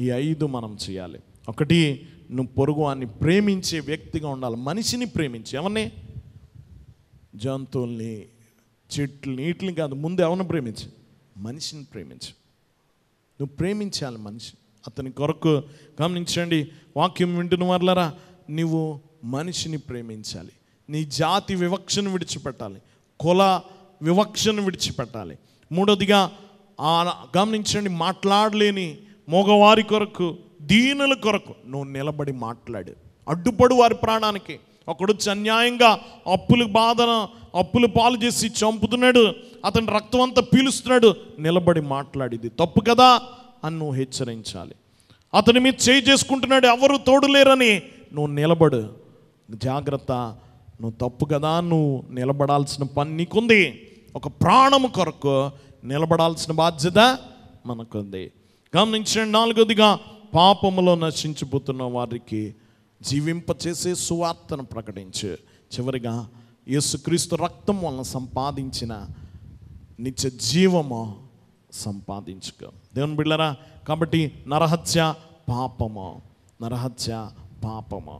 ఈ 5 మనం చేయాలి. ఒకటి, నువ్వు పొరుగువాన్ని ప్రేమించే వ్యక్తిగా ఉండాలి. మనిషిని ప్రేమించి, ఎవరిని? జంతువుల్ని, చెట్లని, నీటిని కాదు. ముందు ఎవరిని ప్రేమించు? మనిషిని ప్రేమించు. నువ్వు ప్రేమించాలి మనిషి. అతని కొరకు గమనించండి, వాక్యం వింటున్న వాళ్ళరా, నువ్వు మనిషిని ప్రేమించాలి. నీ జాతి వివక్షను విడిచిపెట్టాలి, కుల వివక్షను విడిచిపెట్టాలి. మూడోదిగా గమనించండి, మాట్లాడలేని మగవారి కొరకు, దీనుల కొరకు నువ్వు నిలబడి మాట్లాడు. అడ్డుపడు వారి ప్రాణానికి. ఒకడు అన్యాయంగా అప్పులు పాలు చేసి చంపుతున్నాడు, అతని రక్తం అంతా పీలుస్తున్నాడు, నిలబడి మాట్లాడిది తప్పు కదా అని నువ్వు హెచ్చరించాలి. అతని మీద చేయి చేసుకుంటున్నాడు, ఎవరు తోడులేరని నువ్వు నిలబడు. జాగ్రత్త, నువ్వు తప్పు కదా, నువ్వు నిలబడాల్సిన పని నీకుంది. ఒక ప్రాణము కొరకు నిలబడాల్సిన బాధ్యత మనకుంది. గమనించండి, నాలుగోదిగా పాపములో నశించిపోతున్న వారికి జీవింపచేసే సువార్తను ప్రకటించు. చివరిగా యేసుక్రీస్తు రక్తం వలన సంపాదించిన నిత్య జీవము సంపాదించుకో. దేవుని బిళ్ళరా, కాబట్టి నరహత్య పాపము, నరహత్య పాపము.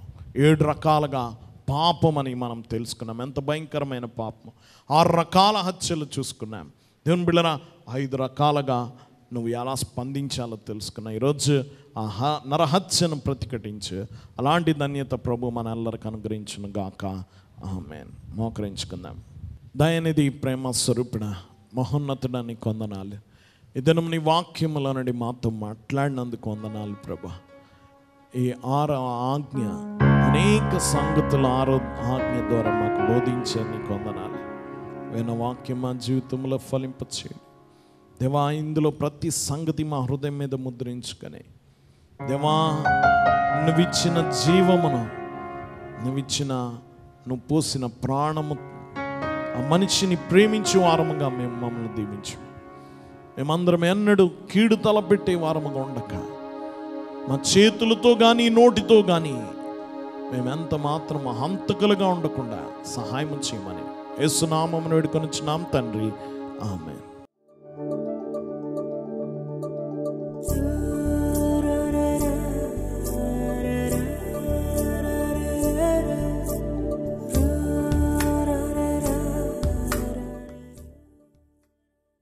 7 రకాలుగా పాపమని మనం తెలుసుకున్నాం. ఎంత భయంకరమైన పాపం. 6 రకాల హత్యలు చూసుకున్నాం. దేవుని బిళ్ళరా, 5 రకాలుగా నువ్వు ఎలా స్పందించాలో తెలుసుకున్నా. ఈరోజు ఆ నరహత్యను ప్రతిఘటించు. అలాంటి ధన్యత ప్రభు మన అందరికి అనుగ్రహించును గాక. ఆమేన్. మోకరించుకుందాం. దయనిధి, ప్రేమ స్వరూపుడ, మహోన్నతుడా, నీ వందనాలు. ఇదను నీ వాక్యముల నుండి మాతో మాట్లాడినందుకు వందనాలు ప్రభా. ఈ 6వ ఆజ్ఞ, అనేక సంగతులు 6వ ఆజ్ఞ ద్వారా మాకు బోధించారు. నీకు వందనాలు. విన్న వాక్యం మా జీవితంలో ఫలింపచేయండి దేవా. ఇందులో ప్రతి సంగతి మా హృదయం మీద ముద్రించుకొని దేవా, నువ్విచ్చిన జీవమును, నువ్వు పోసిన ప్రాణము, ఆ మనిషిని ప్రేమించే వారముగా మమ్మల్ని దీవించు. మేమందరం ఎన్నడూ కీడు తలపెట్టే వారముగా ఉండక, మా చేతులతో కానీ నోటితో కానీ మేమెంత మాత్రం హంతకులుగా ఉండకుండా సహాయం చేయమని యేసు నామమున వేడుకొనుచున్నాం తండ్రి. ఆమేన్.